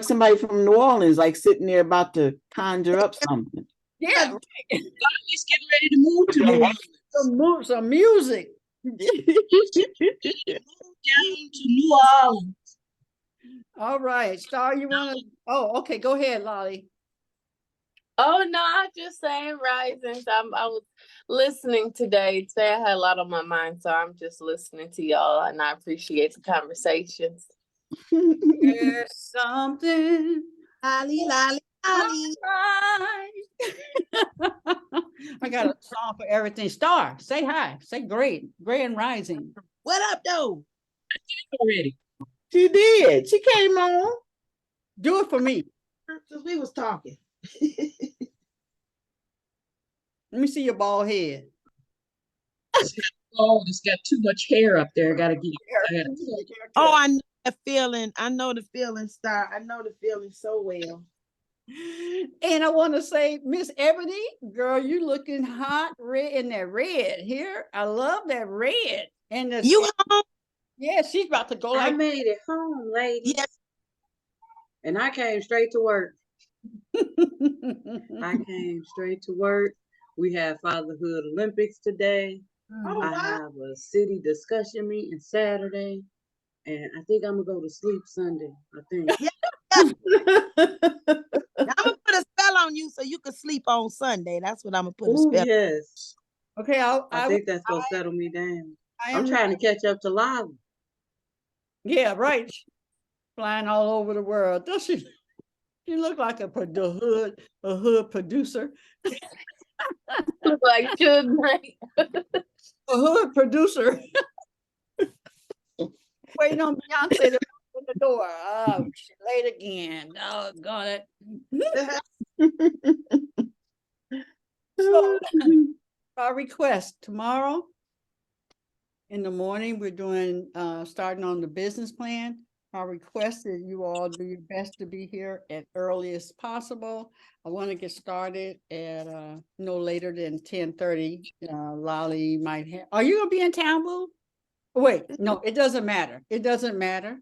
somebody from New Orleans, like sitting there about to conjure up something. Yeah, He's getting ready to move to New Orleans. some music. Down to New Orleans. All right, Star, you want to? Oh, okay, go ahead, Lolly. Oh no, I just saying risings. I was listening today. Today I had a lot on my mind, so I'm just listening to y'all, and I appreciate the conversations. There's something. Lolly, lolly, lolly. I got a song for everything. Star, say hi. Say great and rising. What up, though? Already. She did. She came on. Do it for me. Because we was talking. Let me see your bald head. Oh, it's got too much hair up there. I gotta get it. Oh, I know the feeling. I know the feeling, Star. I know the feeling so well. And I want to say, Miss Ebony, girl, you looking hot, red in that red here. I love that red. And the, You home? yeah, she's about to go I like made it home, lady. Yes. And I came straight to work. I I came straight to work. We have Fatherhood Olympics today. Oh, I wow. have a city discussion meeting Saturday. And I think I'm gonna go to sleep Sunday. I think. Yeah. I'm gonna put a spell on you so you can sleep on Sunday. That's what I'm gonna put a Oh spell. yes. Okay, I think that's gonna settle me down. I I'm am, trying to catch up to Lila. yeah, right. Flying all over the world. Does she? She look like a hood producer, Look like Suge Knight. a hood producer, waiting on Beyonce to open the door. Oh, she's late again. Oh, got it. So, our request tomorrow in the morning, we're doing starting on the business plan. Our request is you all do your best to be here as early as possible. I want to get started at no later than 10:30. Lolly might have. Are you gonna be in town, Boo? Wait, no, it doesn't matter. It doesn't matter.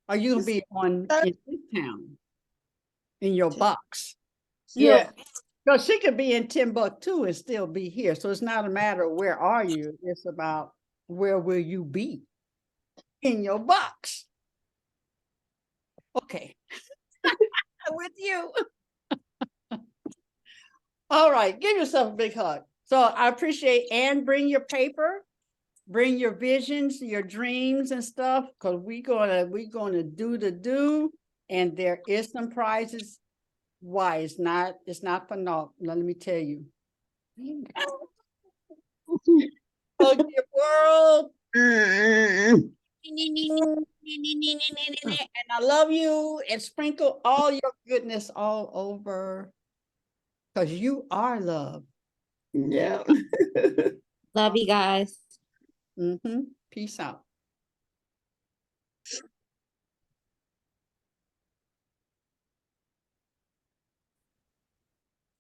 Are you gonna be in this town in your box? Yeah. Because she could be in Timbuktu and still be here. So it's not a matter of where are you. It's about where will you be in your box. Okay. With you. All right. Give yourself a big hug. So I appreciate, and bring your paper, bring your visions, your dreams and stuff, because we're gonna do the do, and there is some prizes. Why? It's not for naught. Let me tell you. Hug your world. And I love you, and sprinkle all your goodness all over, because you are love. Yeah. Love you guys. Peace out.